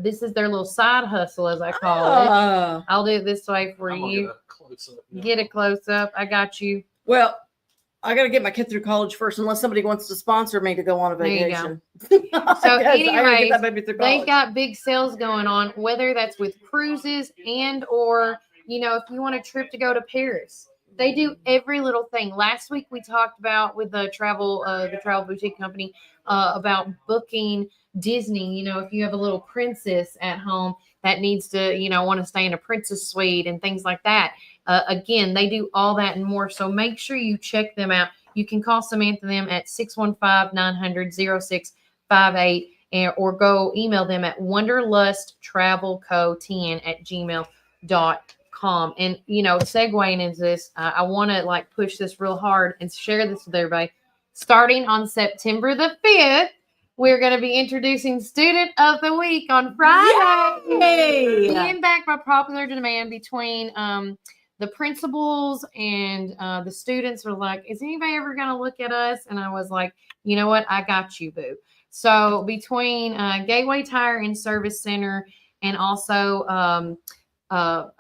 this is their little side hustle, as I call it. I'll do it this way for you. Get a close up. I got you. Well, I got to get my kid through college first, unless somebody wants to sponsor me to go on a vacation. So anyway, they've got big sales going on, whether that's with cruises and or, if you want a trip to go to Paris. They do every little thing. Last week we talked about with the travel boutique company about booking Disney. If you have a little princess at home that needs to, want to stay in a princess suite and things like that. Again, they do all that and more. So make sure you check them out. You can call Samantha them at 615-900-0658 or go email them at wanderlusttravelco10@gmail.com. And, segueing into this, I want to push this real hard and share this with everybody. Starting on September the 5th, we're going to be introducing Student of the Week on Friday. Yay! Being back by popular demand between the principals and the students were like, is anybody ever going to look at us? And I was like, you know what? I got you, boo. So between Gateway Tire and Service Center and also I'm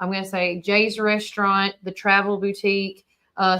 going to say Jay's Restaurant, the Travel Boutique,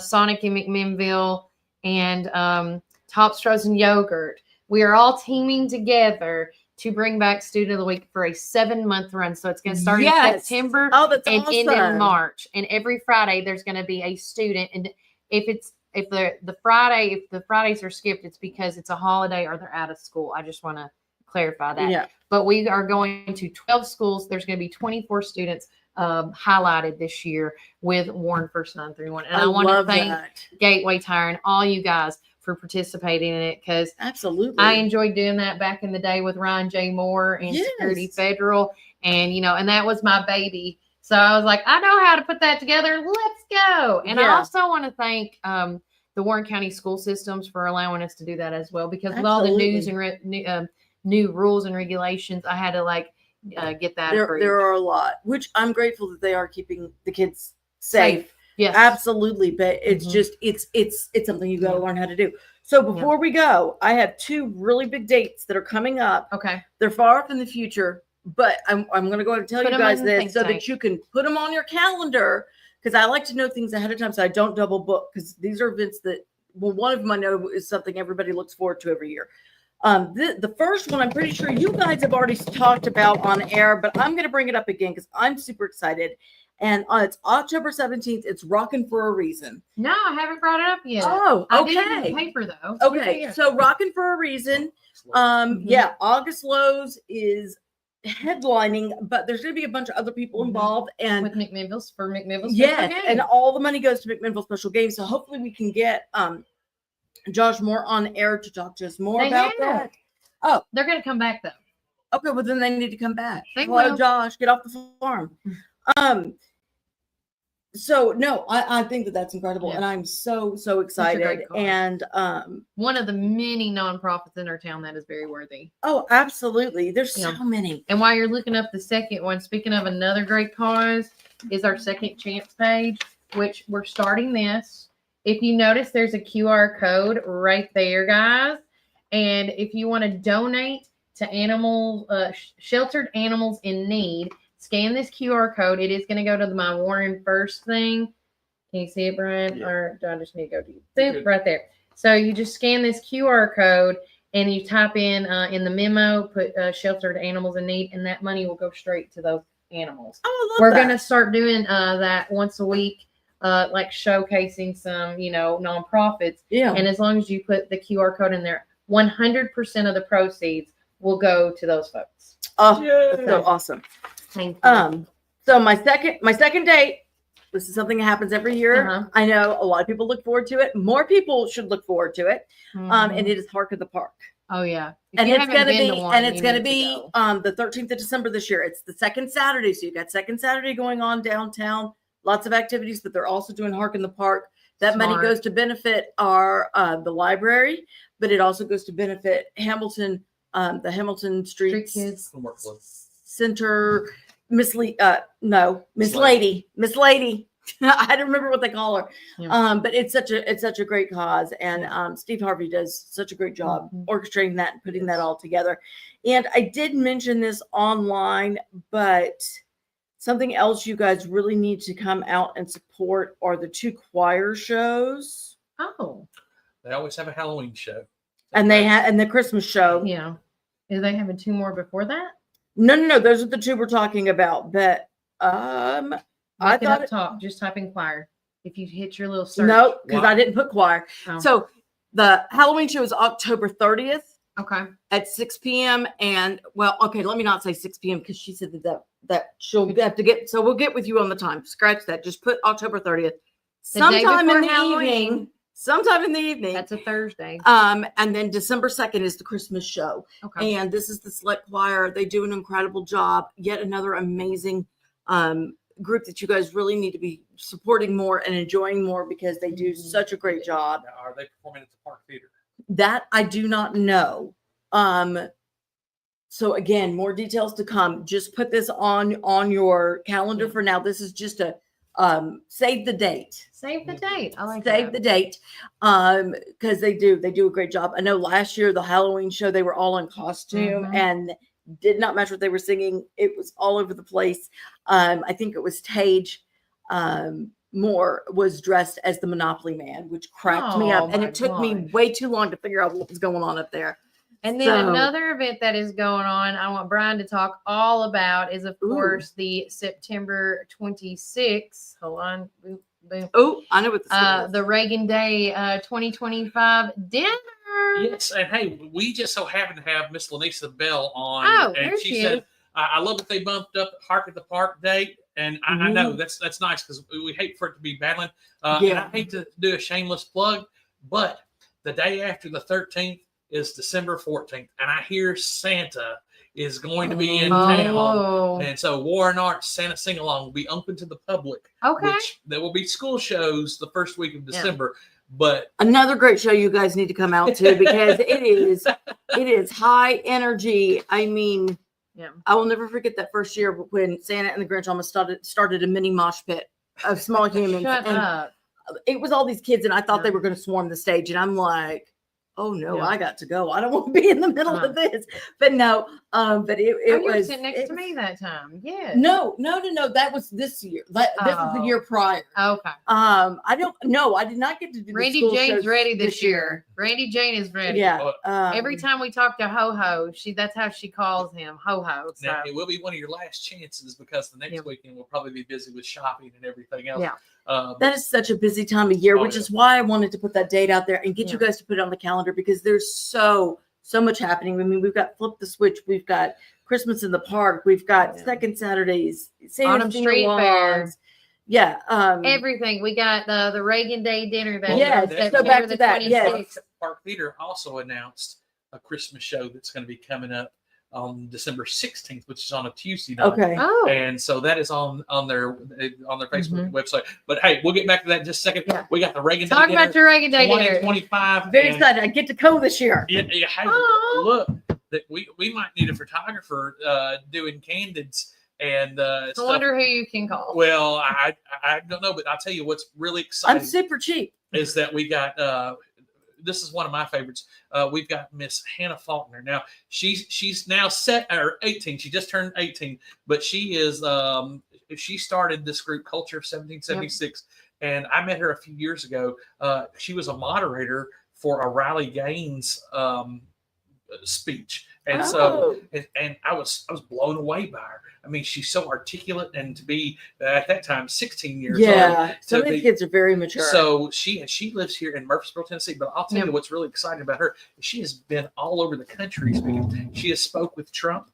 Sonic in McMinnville, and Tops Frozen Yogurt, we are all teaming together to bring back Student of the Week for a 7-month run. So it's going to start in September and end in March. And every Friday there's going to be a student. And if the Fridays are skipped, it's because it's a holiday or they're out of school. I just want to clarify that. Yeah. But we are going to 12 schools. There's going to be 24 students highlighted this year with Warren First 931. And I want to thank Gateway Tire and all you guys for participating in it, because absolutely I enjoyed doing that back in the day with Ryan J. Moore and Security Federal, and and that was my baby. So I was like, I know how to put that together. Let's go. And I also want to thank the Warren County school systems for allowing us to do that as well, because with all the news and new rules and regulations, I had to get that approved. There are a lot, which I'm grateful that they are keeping the kids safe. Yes, absolutely. But it's just it's something you got to learn how to do. So before we go, I have 2 really big dates that are coming up. Okay, they're far off in the future, but I'm going to go ahead and tell you guys this so that you can put them on your calendar, because I like to know things ahead of time so I don't double book, because these are events that, well, one of them I know is something everybody looks forward to every year. The first one I'm pretty sure you guys have already talked about on air, but I'm going to bring it up again because I'm super excited. And it's October 17th. It's Rockin' for a Reason. No, I haven't brought it up yet. Oh, okay. I did it in paper though. Okay, so Rockin' for a Reason. Yeah, August Lowe's is headlining, but there's going to be a bunch of other people involved, and with McMinnville's yes, and all the money goes to McMinnville Special Games. So hopefully we can get Josh Moore on air to talk to us more about that. Oh, they're going to come back though. Okay, well then they need to come back. Hello, Josh, get off the farm. So no, I think that's incredible, and I'm so excited. And one of the many nonprofits in our town that is very worthy. Oh, absolutely. There's so many. And while you're looking up the second one, speaking of another great cause, is our Second Chance page, which we're starting this. If you notice, there's a QR code right there, guys. And if you want to donate to sheltered animals in need, scan this QR code. It is going to go to my Warren First thing. Can you see it, Brian? Yeah. Or do I just need to go to you? Boop, right there. So you just scan this QR code and you type in the memo, put sheltered animals in need, and that money will go straight to those animals. Oh, I love We're going to start doing that once a week, like showcasing some, nonprofits. Yeah. And as long as you put the QR code in there, 100% of the proceeds will go to those folks. Oh, that's so awesome. Thank you. So my second date, this is something that happens every year. I know a lot of people look forward to it. More people should look forward to it. And it is Hark in the Park. Oh yeah. And it's going to be the 13th of December this year. It's the second Saturday. So you got second Saturday going on downtown, lots of activities, but they're also doing Hark in the Park. That money goes to benefit the library, but it also goes to benefit Hamilton, the Hamilton Street Kids Center, Miss Lady. I don't remember what they call her. Yeah. But it's such a great cause, and Steve Harvey does such a great job orchestrating that and putting that all together. And I did mention this online, but something else you guys really need to come out and support are the 2 choir shows. Oh, they always have a Halloween show, and they have and the Christmas show. Yeah, are they having 2 more before that? No. Those are the 2 we're talking about. But I thought just type in choir. If you hit your little search. No, because I didn't put choir. Oh. So the Halloween show is October 30th. Okay. At 6 p.m. And let me not say 6 p.m. because she said that she'll have to get. So we'll get with you on the time. Scratch that. Just put October 30th. Sometime in the evening. That's a Thursday. And then December 2nd is the Christmas show. Okay. And this is the Select Choir. They do an incredible job. Yet another amazing group that you guys really need to be supporting more and enjoying more, because they do such a great job. Now, are they performing at the Park Theater? That I do not know. So again, more details to come. Just put this on your calendar for now. This is just a save the date. Save the date. I like save the date. Because they do a great job. I know last year the Halloween show, they were all in costume and did not match what they were singing. It was all over the place. I think it was Tage Moore was dressed as the Monopoly Man, which cracked me up. And it took me way too long to figure out what was going on up there. And then another event that is going on, I want Brian to talk all about is, of course, the September 26th. Hold on. Boom, boom. Oh, I know what this is. The Reagan Day 2025 dinner. Yes, and hey, we just so happen to have Miss Lanisa Bell on, Oh, and there she she said, is. I love that they bumped up Hark at the Park date, and I know that's nice because we hate for it to be battling. And I hate to do a shameless plug, but the day after the 13th is December 14th, and I hear Santa is going to be in town, and so Warren Arts Santa Sing Along will be open to the public. Okay. Which there will be school shows the first week of December. But another great show you guys need to come out to because it is high energy. I mean, I will never forget that first year when Santa and the Grinch almost started a mini mosh pit of small humans. Shut up. It was all these kids, and I thought they were going to swarm the stage, and I'm like, oh no, I got to go. I don't want to be in the middle of this. But no, but it you was were sitting next to me that time. Yeah. No. That was this year. This was the year prior. Okay. I don't know. I did not get to do Randy Jane's ready this year. Randy Jane is ready. Yeah. Every time we talk to Ho Ho, that's how she calls him, Ho Ho. So. Now, it will be one of your last chances because the next weekend we'll probably be busy with shopping and everything else. Yeah. That is such a busy time of year, which is why I wanted to put that date out there and get you guys to put it on the calendar because there's so much happening. I mean, we've got Flip the Switch, we've got Christmas in the Park, we've got Second Saturdays, Autumn Street Fair. Yeah. Everything. We got the Reagan Day dinner. So back to that. Yes. Park Theater also announced a Christmas show that's going to be coming up on December 16th, which is on a Tuesday night. Okay. Oh. And so that is on their Facebook website. But hey, we'll get back to that in just a second. Yeah. We got the Reagan Day dinner. Talk about your Reagan Day dinner. 2025. Very excited. I get to go this year. Yeah, hey, look, that we might need a photographer doing candids and I wonder who you can call. Well, I don't know, but I'll tell you what's really exciting. I'm super cheap. Is that we got this is one of my favorites. We've got Miss Hannah Faulkner. Now she's now 18. She just turned 18, but she is she started this group Culture of 1776, and I met her a few years ago. She was a moderator for a Riley Gaines speech, and so and I was blown away by her. I mean, she's so articulate, and to be at that time 16 years old. Some of the kids are very mature. So she lives here in Murfreesboro, Tennessee. But I'll tell you what's really exciting about her. She has been all over the country speaking. She has spoke with Trump.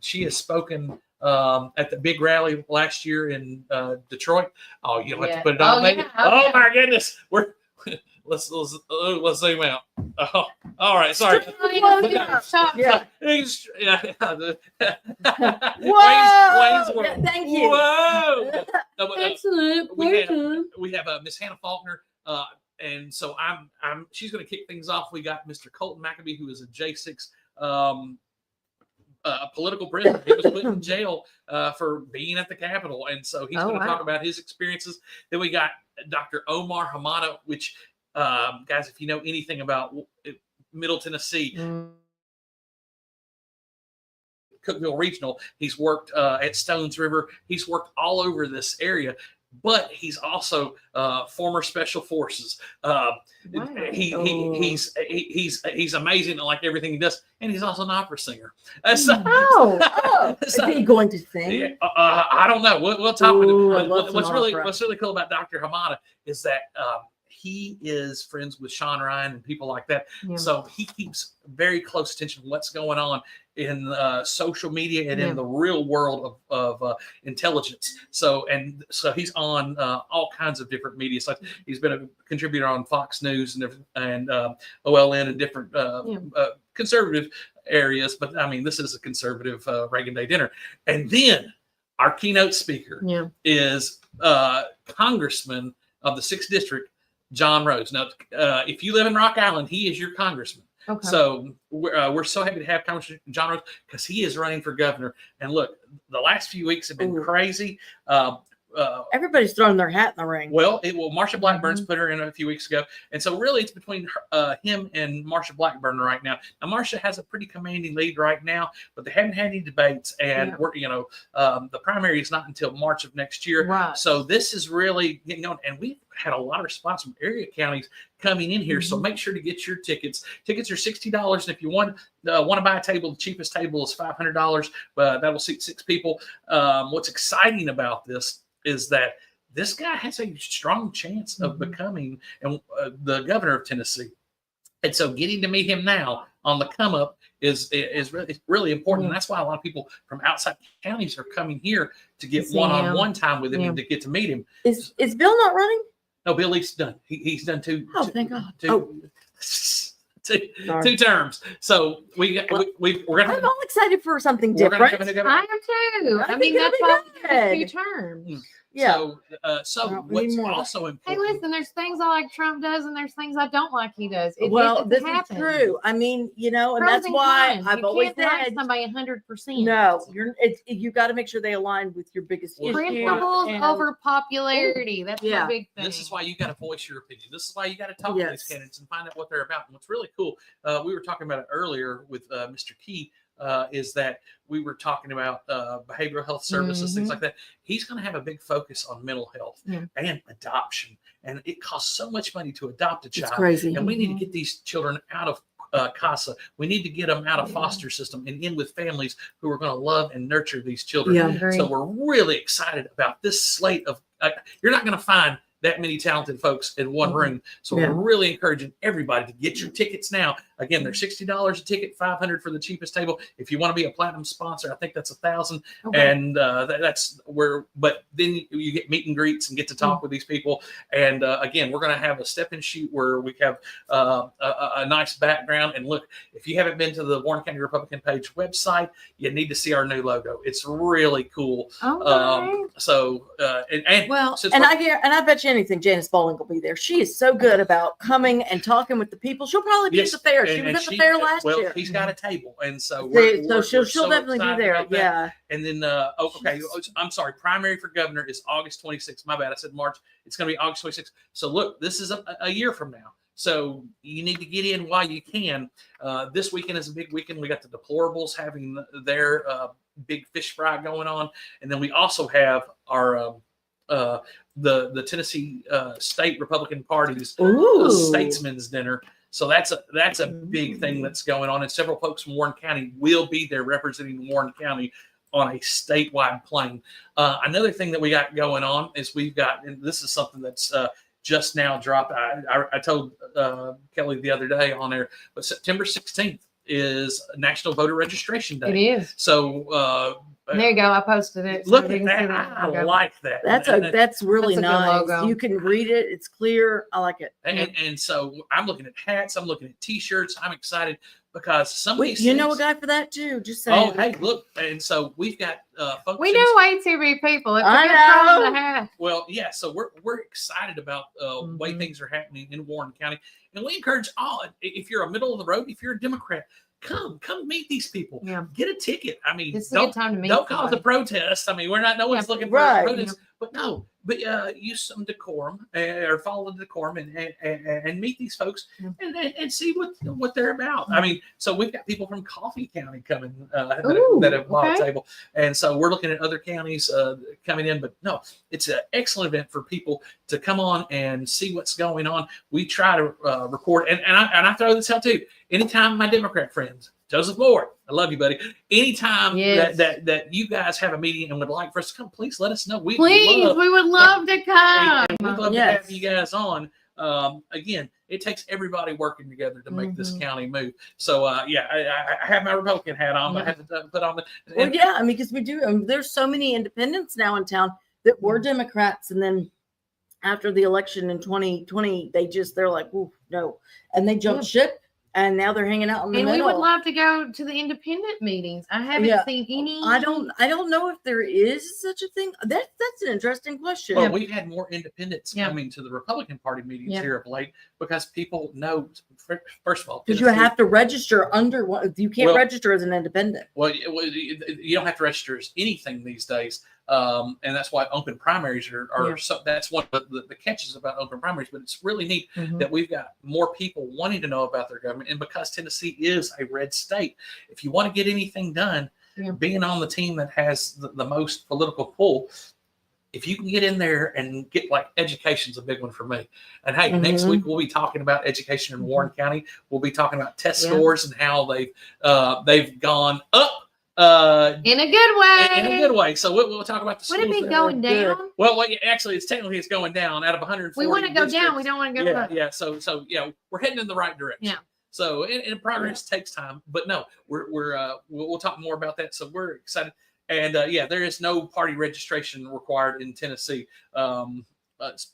She has spoken at the big rally last year in Detroit. Oh, you don't have to put it on me. Oh my goodness, let's zoom out. Oh, all right. Sorry. Yeah. Whoa. Thank you. Whoa. Excellent. We have Miss Hannah Faulkner. And so she's going to kick things off. We got Mr. Colton McAbee, who is a J6 political prisoner. He was put in jail for being at the Capitol. And so he's going to talk about his experiences. Then we got Dr. Omar Hamada, which, guys, if you know anything about Middle Tennessee, Cookeville Regional, he's worked at Stones River. He's worked all over this area. But he's also former Special Forces. He's amazing at like everything he does, and he's also an opera singer. Is he going to sing? I don't know. We'll talk. What's really cool about Dr. Hamada is that he is friends with Sean Ryan and people like that. Yeah. So he keeps very close attention to what's going on in social media and in the real world of intelligence. So he's on all kinds of different media sites. He's been a contributor on Fox News and OLN and different conservative areas. But I mean, this is a conservative Reagan Day dinner. And then our keynote speaker is Congressman of the 6th District, John Rhodes. Now, if you live in Rock Island, he is your congressman. Okay. So we're so happy to have Congressman John Rhodes because he is running for governor. And look, the last few weeks have been crazy. everybody's throwing their hat in the ring. Well, Marsha Blackburn's put her in a few weeks ago, and so really it's between him and Marsha Blackburn right now. Now Marsha has a pretty commanding lead right now, but they haven't had any debates, and we're the primary is not until March of next year. Right. So this is really getting on, and we've had a lot of response from area counties coming in here. So make sure to get your tickets. Tickets are $60, and if you want to buy a table, the cheapest table is $500. But that'll seat 6 people. What's exciting about this is that this guy has a strong chance of becoming the governor of Tennessee. And so getting to meet him now on the come up is really important. And that's why a lot of people from outside counties are coming here to get one-on-one time with him and to get to meet him. Is Bill not running? No, Bill Lee's done. He's done two. Oh, thank God. Two terms. So we're gonna. I'm all excited for something different. I am too. I mean, that's why we have 2 terms. Yeah. So what's also important. Hey, listen, there's things I like Trump does, and there's things I don't like he does. This is true. I mean, and that's why I've always said somebody 100%. No, you got to make sure they align with your biggest principles over popularity. That's my big thing. This is why you got to voice your opinion. This is why you got to talk to these candidates and find out what they're about. And what's really cool, we were talking about it earlier with Mr. Key. Is that we were talking about behavioral health services, things like that. He's going to have a big focus on mental health and adoption. And it costs so much money to adopt a child. It's crazy. And we need to get these children out of CASA. We need to get them out of foster system and in with families who are going to love and nurture these children. So we're really excited about this slate of, you're not going to find that many talented folks in one room. So we're really encouraging everybody to get your tickets now. Again, they're $60 a ticket, $500 for the cheapest table. If you want to be a platinum sponsor, I think that's $1,000. And that's where, but then you get meet and greets and get to talk with these people. And again, we're going to have a step and shoot where we have a nice background. And look, if you haven't been to the Warren County Republican page website, you need to see our new logo. It's really cool. I bet you anything Janice Bowling will be there. She is so good about coming and talking with the people. She'll probably be at the fair. She was at the fair last year. Well, he's got a table, and so she'll definitely be there. Yeah. And then, I'm sorry. Primary for governor is August 26th. My bad. I said March. It's going to be August 26th. So look, this is a year from now. So you need to get in while you can. This weekend is a big weekend. We got the deplorables having their big fish fry going on, and then we also have our the Tennessee State Republican Party's Statesman's Dinner. So that's a big thing that's going on, and several folks from Warren County will be there representing Warren County on a statewide plane. Another thing that we got going on is we've got, and this is something that's just now dropped. I told Kelly the other day on there, but September 16th is National Voter Registration Day. It is. So there you go. I posted it. Look at that. I like that. That's really nice. You can read it. It's clear. I like it. And so I'm looking at hats. I'm looking at T-shirts. I'm excited because some of these you know a guy for that too. Just saying. Oh, hey, look. And so we've got functions. We know way too many people. It's a good hat. Well, yeah. So we're excited about the way things are happening in Warren County, and we encourage all. If you're a middle of the road, if you're a Democrat, come meet these people. Yeah. Get a ticket. I mean, don't cause a protest. I mean, no one's looking for a protest, but use some decorum or follow the decorum and meet these folks and see what they're about. I mean, so we've got people from Coffee County coming that have bought a table, and so we're looking at other counties coming in. But no, it's an excellent event for people to come on and see what's going on. We try to record, and I throw this out too. Anytime my Democrat friends, Joseph Moore, I love you, buddy. Anytime that you guys have a meeting and would like for us to come, please let us know. We would love to come. We'd love to have you guys on. Again, it takes everybody working together to make this county move. So, I have my Republican hat on, but I have to put on the. I mean, because we do. There's so many independents now in town that were Democrats, and then after the election in 2020, they're like, "Ooh, no," and they jumped ship. And now they're hanging out in the middle. And we would love to go to the independent meetings. I haven't seen any. I don't know if there is such a thing. That's an interesting question. Well, we've had more independents coming to the Republican Party meetings here of late because people know. First of all, because you have to register under one. You can't register as an independent. Well, you don't have to register as anything these days. And that's why open primaries are so. That's one of the catches about open primaries. But it's really neat that we've got more people wanting to know about their government, and because Tennessee is a red state, if you want to get anything done, being on the team that has the most political pull. If you can get in there and get like education's a big one for me. And hey, next week we'll be talking about education in Warren County. We'll be talking about test scores and how they've gone up in a good way. In a good way. So we'll talk about the schools. Would it be going down? Well, actually, it's going down out of 140. We want to go down. We don't want to go up. Yeah. So we're heading in the right direction. Yeah. So and progress takes time, but no, we'll talk more about that. So we're excited. And there is no party registration required in Tennessee. And that's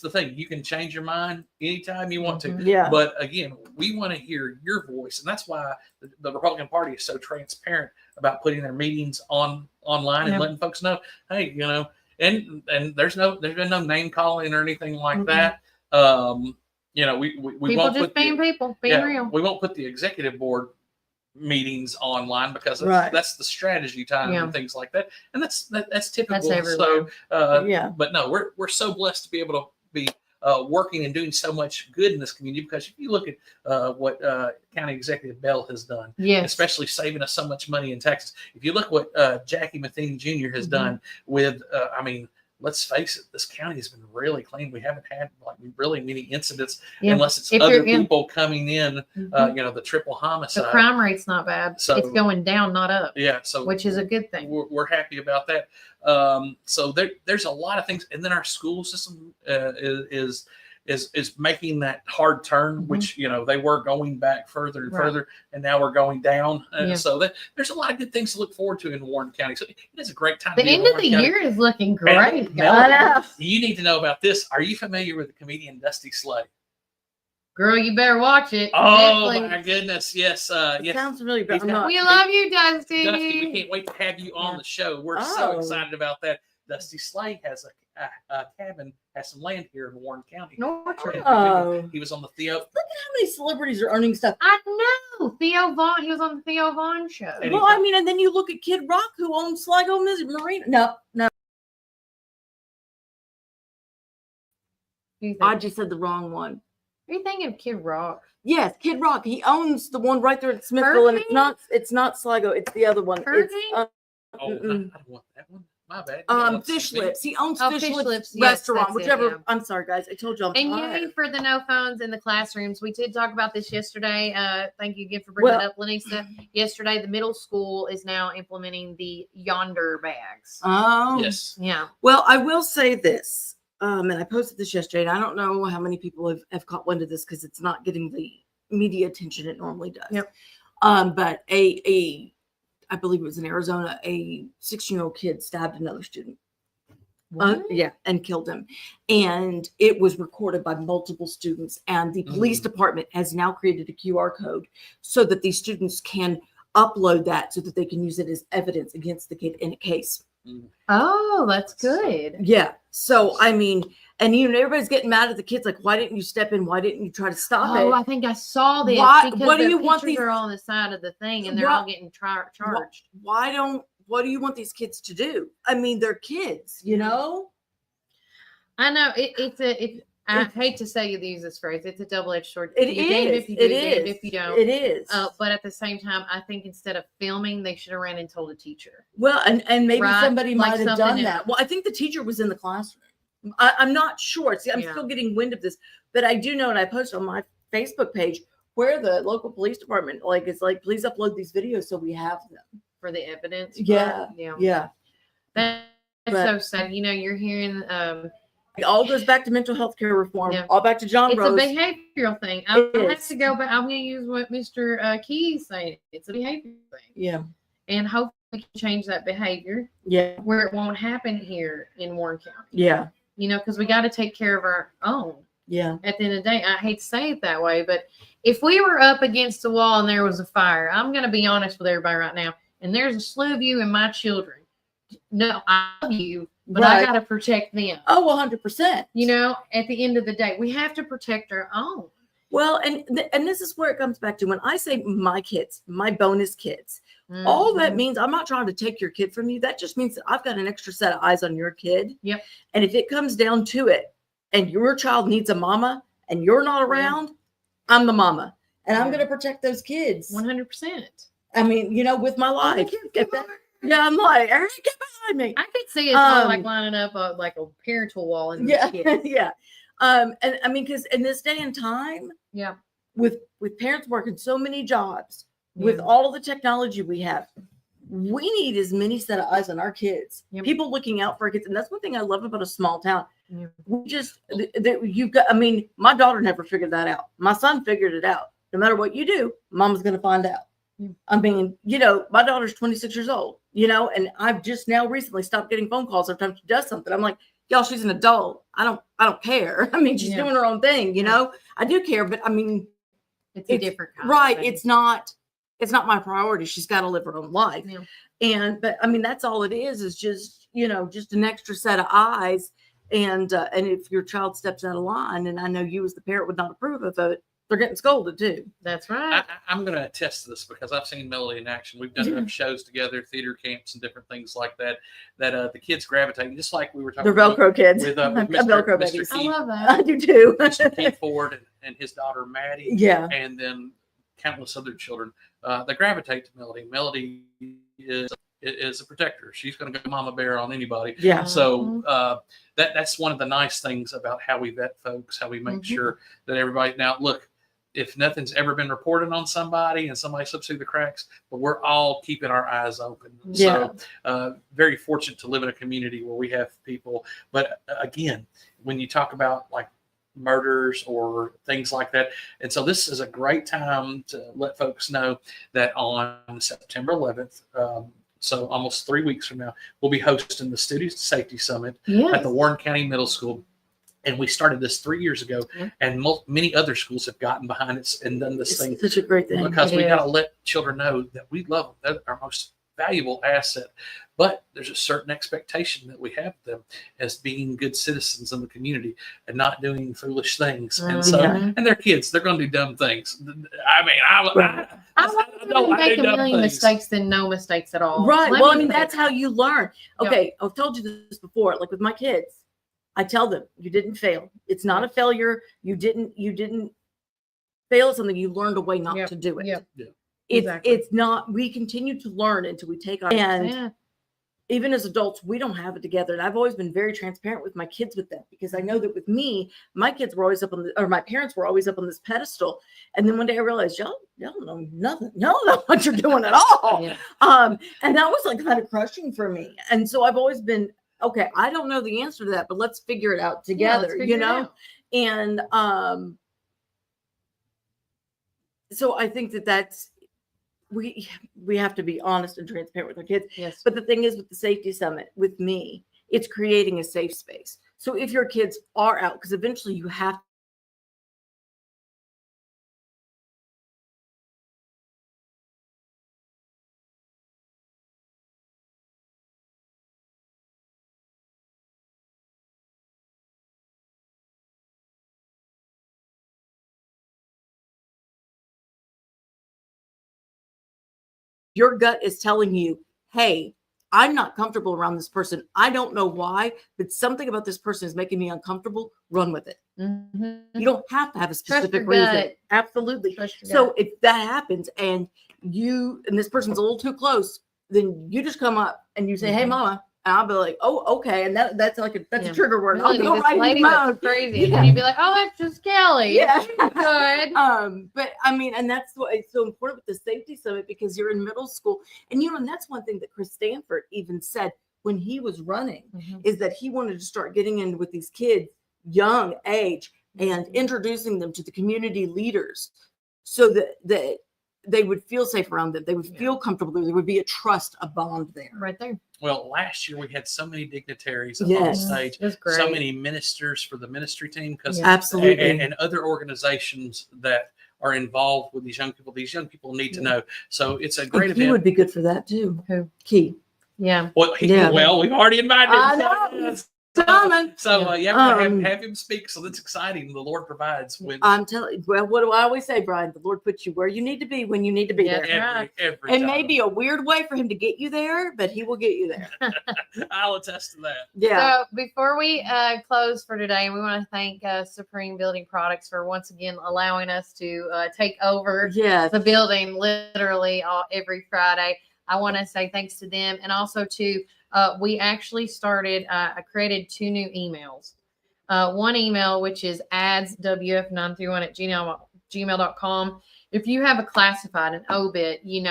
the thing. You can change your mind anytime you want to. Yeah. But again, we want to hear your voice. And that's why the Republican Party is so transparent about putting their meetings online and letting folks know, hey, and there's been no name calling or anything like that. We people won't just being real. We won't put the executive board meetings online because that's the strategy time and things like that, and that's typical. So but no, we're so blessed to be able to be working and doing so much good in this community, because if you look at what County Executive Bell has done, especially saving us so much money in taxes. If you look what Jackie Matheny Jr. has done with let's face it, this county has been really clean. We haven't had like really many incidents unless it's other people coming in, the triple homicide. The crime rate's not bad. So it's going down, not up. Yeah. So which is a good thing. We're happy about that. So there's a lot of things. And then our school system is making that hard turn, which, they were going back further and further, and now we're going down. So there's a lot of good things to look forward to in Warren County. So it is a great time. The end of the year is looking great. You need to know about this. Are you familiar with the comedian Dusty Slay? Girl, you better watch it. Oh, my goodness. Yes. Sounds really good. We love you, Dusty. Dusty, we can't wait to have you on the show. We're so excited about that. Dusty Slay has a cabin, has some land here in Warren County. He was on the Theo. Look at how many celebrities are earning stuff. I know. Theo Vaughn. He was on the Theo Vaughn show. Well, and then you look at Kid Rock, who owns Sligo Marina. No. I just said the wrong one. Are you thinking of Kid Rock? Yes, Kid Rock. He owns the one right there at Smithville, and it's not Sligo. It's the other one. I don't want that one. My bad. Fish Lips. He owns Fish Lips restaurant, whichever. I'm sorry, guys. I told you. Yay for the no phones in the classrooms. We did talk about this yesterday. Thank you again for bringing it up, Lanisa. Yesterday, the middle school is now implementing the Yonder bags. Oh, yes. Yeah. Well, I will say this, and I posted this yesterday, and I don't know how many people have caught wind of this because it's not getting the media attention it normally does. Yep. But I believe it was in Arizona, a 16-year-old kid stabbed another student. And killed him. And it was recorded by multiple students. And the police department has now created a QR code so that these students can upload that so that they can use it as evidence against the kid in a case. Oh, that's good. Yeah. So, and everybody's getting mad at the kids. Like, why didn't you step in? Why didn't you try to stop it? Oh, I think I saw this. What do you want these? Are on the side of the thing, and they're all getting charged. What do you want these kids to do? They're kids, I know I hate to say you use this phrase. It's a double-edged sword. It is. If you don't. It is. But at the same time, I think instead of filming, they should have ran and told a teacher. Well, and maybe somebody might have done that. Else. Well, I think the teacher was in the classroom. I'm not sure. See, I'm still getting wind of this, but I do know, and I posted on my Facebook page where the local police department is like, please upload these videos so we have them for the evidence. Yeah. That's so sad. You're hearing. It all goes back to mental health care reform. All back to John Rose. It's a behavioral thing. I have to go, but I'm going to use what Mr. Keyes saying. It's a behavior thing. Yeah. And hopefully we can change that behavior. Yeah. Where it won't happen here in Warren County. Yeah. Because we got to take care of our own. Yeah. At the end of the day, I hate to say it that way, but if we were up against the wall and there was a fire, I'm going to be honest with everybody right now, and there's a slew of you and my children. No, I love you. But I got to protect them. Oh, 100%. At the end of the day, we have to protect our own. Well, and this is where it comes back to when I say my kids, my bonus kids. All that means I'm not trying to take your kid from you. That just means that I've got an extra set of eyes on your kid. Yep. And if it comes down to it, and your child needs a mama, and you're not around, I'm the mama, and I'm going to protect those kids 100%. I mean, with my life. Yeah, I'm like, Eric, get behind me. I could see it like lining up like a parental wall in yeah, kids. yeah. And I mean, because in this day and time, yeah, with parents working so many jobs, with all of the technology we have, we need as many set of eyes on our kids. People looking out for our kids, and that's one thing I love about a small town. We just you've got. I mean, my daughter never figured that out. My son figured it out. No matter what you do, Mama's going to find out. I mean, my daughter's 26 years old, and I've just now recently stopped getting phone calls every time she does something. I'm like, y'all, she's an adult. I don't care. I mean, she's doing her own thing, I do care, but I mean, it's a different kind right. of thing. It's not my priority. She's got to live her own life. But I mean, that's all it is just, just an extra set of eyes. And if your child steps out of line, and I know you as the parent would not approve of it, they're getting scolded too. That's right. I'm going to attest to this because I've seen Melody in action. We've done enough shows together, theater camps, and different things like that. That the kids gravitate, just like we were talking. They're Velcro kids. With Velcro babies. Keith, I love that. I do too. Mr. Keith Ford and his daughter Maddie. Yeah. And then countless other children. They gravitate to Melody. Melody is a protector. She's going to go mama bear on anybody. Yeah. So that's one of the nice things about how we vet folks, how we make sure that everybody. Now, look. If nothing's ever been reported on somebody and somebody slips through the cracks, but we're all keeping our eyes open. Yeah. So very fortunate to live in a community where we have people. But again, when you talk about like murders or things like that. And so this is a great time to let folks know that on September 11th, so almost 3 weeks from now, we'll be hosting the Student Safety Summit at the Warren County Middle School. And we started this 3 years ago, and many other schools have gotten behind it and done this thing. Such a great thing. Because we got to let children know that we love them. They're our most valuable asset. But there's a certain expectation that we have of them as being good citizens in the community and not doing foolish things. And so, and they're kids. They're going to do dumb things. I mean, I don't make a million mistakes than no mistakes at all. Right. Well, I mean, that's how you learn. Okay. I've told you this before, like with my kids. I tell them, you didn't fail. It's not a failure. You didn't fail at something. You learned a way not to do it. It's not, we continue to learn until we take our, and even as adults, we don't have it together. And I've always been very transparent with my kids with that, because I know that with me, my kids were always up on or my parents were always up on this pedestal. And then one day I realized, y'all don't know nothing. Y'all don't know what you're doing at all. And that was like kind of crushing for me. And so I've always been, okay, I don't know the answer to that, but let's figure it out together, And so I think that's, we have to be honest and transparent with our kids. Yes. But the thing is with the Safety Summit, with me, it's creating a safe space. So if your kids are out, because eventually you have your gut is telling you, hey, I'm not comfortable around this person. I don't know why, but something about this person is making me uncomfortable. Run with it. You don't have to have a specific reason. Absolutely. So if that happens and this person's a little too close, then you just come up and you say, hey, mama. And I'll be like, oh, okay. And that's like a trigger word. Really, I'll go right in mouth. Crazy. And you'd be like, oh, that's just Kelly. Yeah. Good. But I mean, and that's why it's so important with the Safety Summit, because you're in middle school. And and that's one thing that Chris Stanford even said when he was running, is that he wanted to start getting in with these kids young age and introducing them to the community leaders so that they would feel safe around them. They would feel comfortable. There would be a trust, a bond there. Right there. Well, last year we had so many dignitaries up on stage, so many ministers for the ministry team, because absolutely, and other organizations that are involved with these young people. These young people need to know. So it's a great event. He would be good for that too. Who? Key. Yeah. Well, we've already invited him. I know. Simon. So you have to have him speak. So that's exciting. The Lord provides. When I'm telling you. Well, what do I always say, Brian? The Lord puts you where you need to be when you need to be there. Every it time. may be a weird way for him to get you there, but he will get you there. I'll attest to that. Yeah. So before we close for today, we want to thank Supreme Building Products for once again allowing us to take over the building literally every Friday. I want to say thanks to them, and also to we actually started. I created 2 new emails. One email, which is adswf931@gmail.com. If you have a classified, an obit, you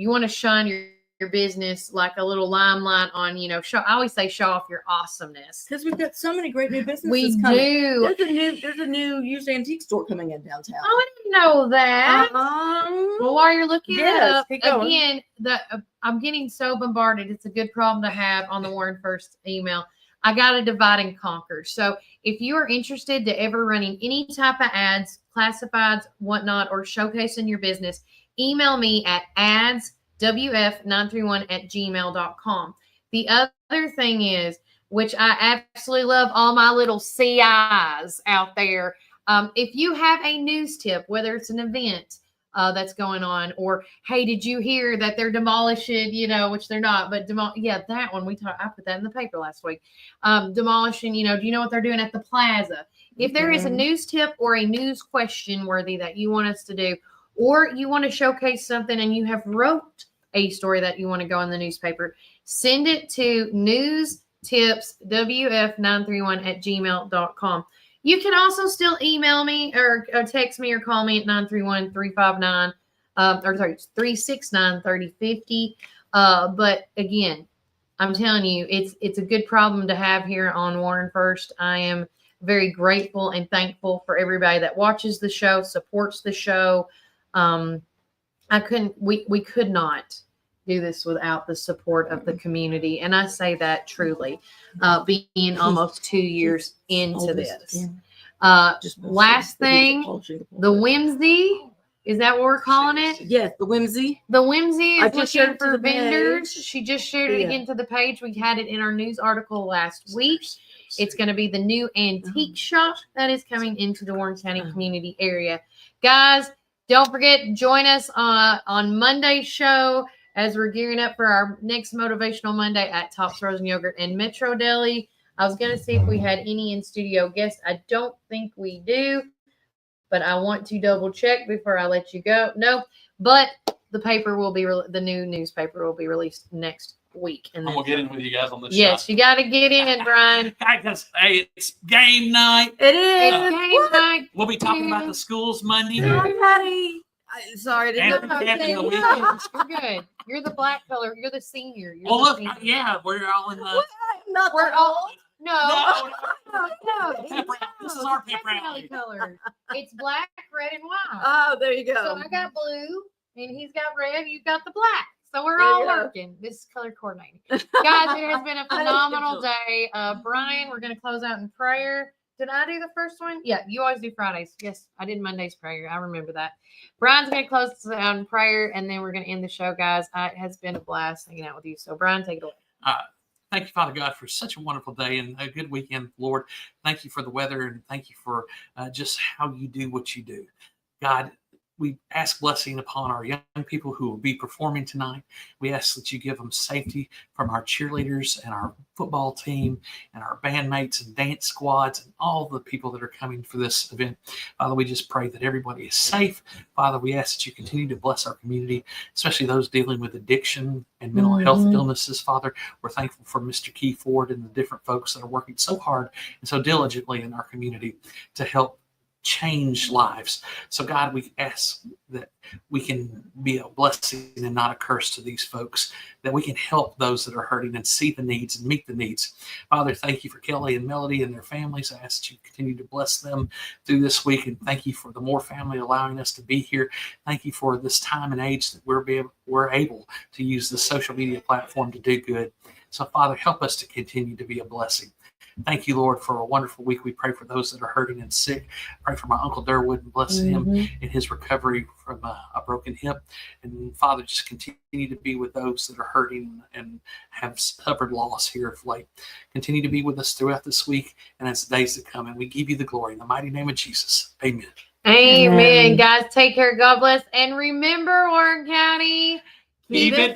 want to shine your business like a little limelight on, show. I always say show off your awesomeness, because we've got so many great new businesses. We coming. do. There's a new used antique store coming in downtown. Oh, I didn't know that. Well, while you're looking it up, again, I'm getting so bombarded. It's a good problem to have on the Warren First email. I got to divide and conquer. So if you are interested to ever running any type of ads, classifieds, whatnot, or showcasing your business, email me at adswf931@gmail.com. The other thing is, which I absolutely love all my little CIs out there. If you have a news tip, whether it's an event that's going on, or hey, did you hear that they're demolishing, which they're not, but that one I put that in the paper last week. Demolishing, do you know what they're doing at the plaza? If there is a news tip or a news question worthy that you want us to do, or you want to showcase something and you have wrote a story that you want to go in the newspaper, send it to newstipswf931@gmail.com. You can also still email me or text me or call me at 931-369-3050. But again, I'm telling you, it's a good problem to have here on Warren First. I am very grateful and thankful for everybody that watches the show, supports the show. We could not do this without the support of the community. And I say that truly, being almost 2 years into this. Last thing, the whimsy, is that what we're calling it? Yes, the whimsy. The whimsy is looking for vendors. vendors. She just shared it again to the page. We had it in our news article last week. It's going to be the new antique shop that is coming into the Warren County community area. Guys, don't forget, join us on Monday's show as we're gearing up for our next Motivational Monday at Tops Frozen Yogurt and Metro Deli. I was going to see if we had any in-studio guests. I don't think we do, but I want to double check before I let you go. No, but the paper will be the new newspaper will be released next week. And I'm going to get in with you guys on this. Yes, you got to get in it, Brian. Hey, it's game night. It is. It's game night. We'll be talking about the schools Monday. Sorry, I didn't know. You're good. You're the black color. You're the senior. Look, yeah, we're all in the. We're all. No. This is our pep rally color. It's black, red, and white. Oh, there you go. So I got blue, and he's got red. You've got the black. So we're all working. This is color coordinating. Guys, it has been a phenomenal day. Brian, we're going to close out in prayer. Did I do the first one? Yeah, you always do Fridays. Yes, I did Monday's prayer. I remember that. Brian's going to close us out in prayer, and then we're going to end the show, guys. It has been a blast hanging out with you. So, Brian, take it away. Thank you, Father God, for such a wonderful day and a good weekend, Lord. Thank you for the weather, and thank you for just how you do what you do. God, we ask blessing upon our young people who will be performing tonight. We ask that you give them safety from our cheerleaders and our football team and our bandmates and dance squads and all the people that are coming for this event. Father, we just pray that everybody is safe. Father, we ask that you continue to bless our community, especially those dealing with addiction and mental health illnesses. Father, we're thankful for Mr. Key Ford and the different folks that are working so hard and so diligently in our community to help change lives. So God, we ask that we can be a blessing and not a curse to these folks, that we can help those that are hurting and see the needs and meet the needs. Father, thank you for Kelly and Melody and their families. I ask that you continue to bless them through this week, and thank you for the Moore family allowing us to be here. Thank you for this time and age that we're able to use the social media platform to do good. So Father, help us to continue to be a blessing. Thank you, Lord, for a wonderful week. We pray for those that are hurting and sick. Pray for my Uncle Durwood and bless him in his recovery from a broken hip. And Father, just continue to be with those that are hurting and have suffered loss here of late. Continue to be with us throughout this week and as the days to come. And we give you the glory in the mighty name of Jesus. Amen. Amen. Guys, take care. God bless. And remember, Warren County, keep it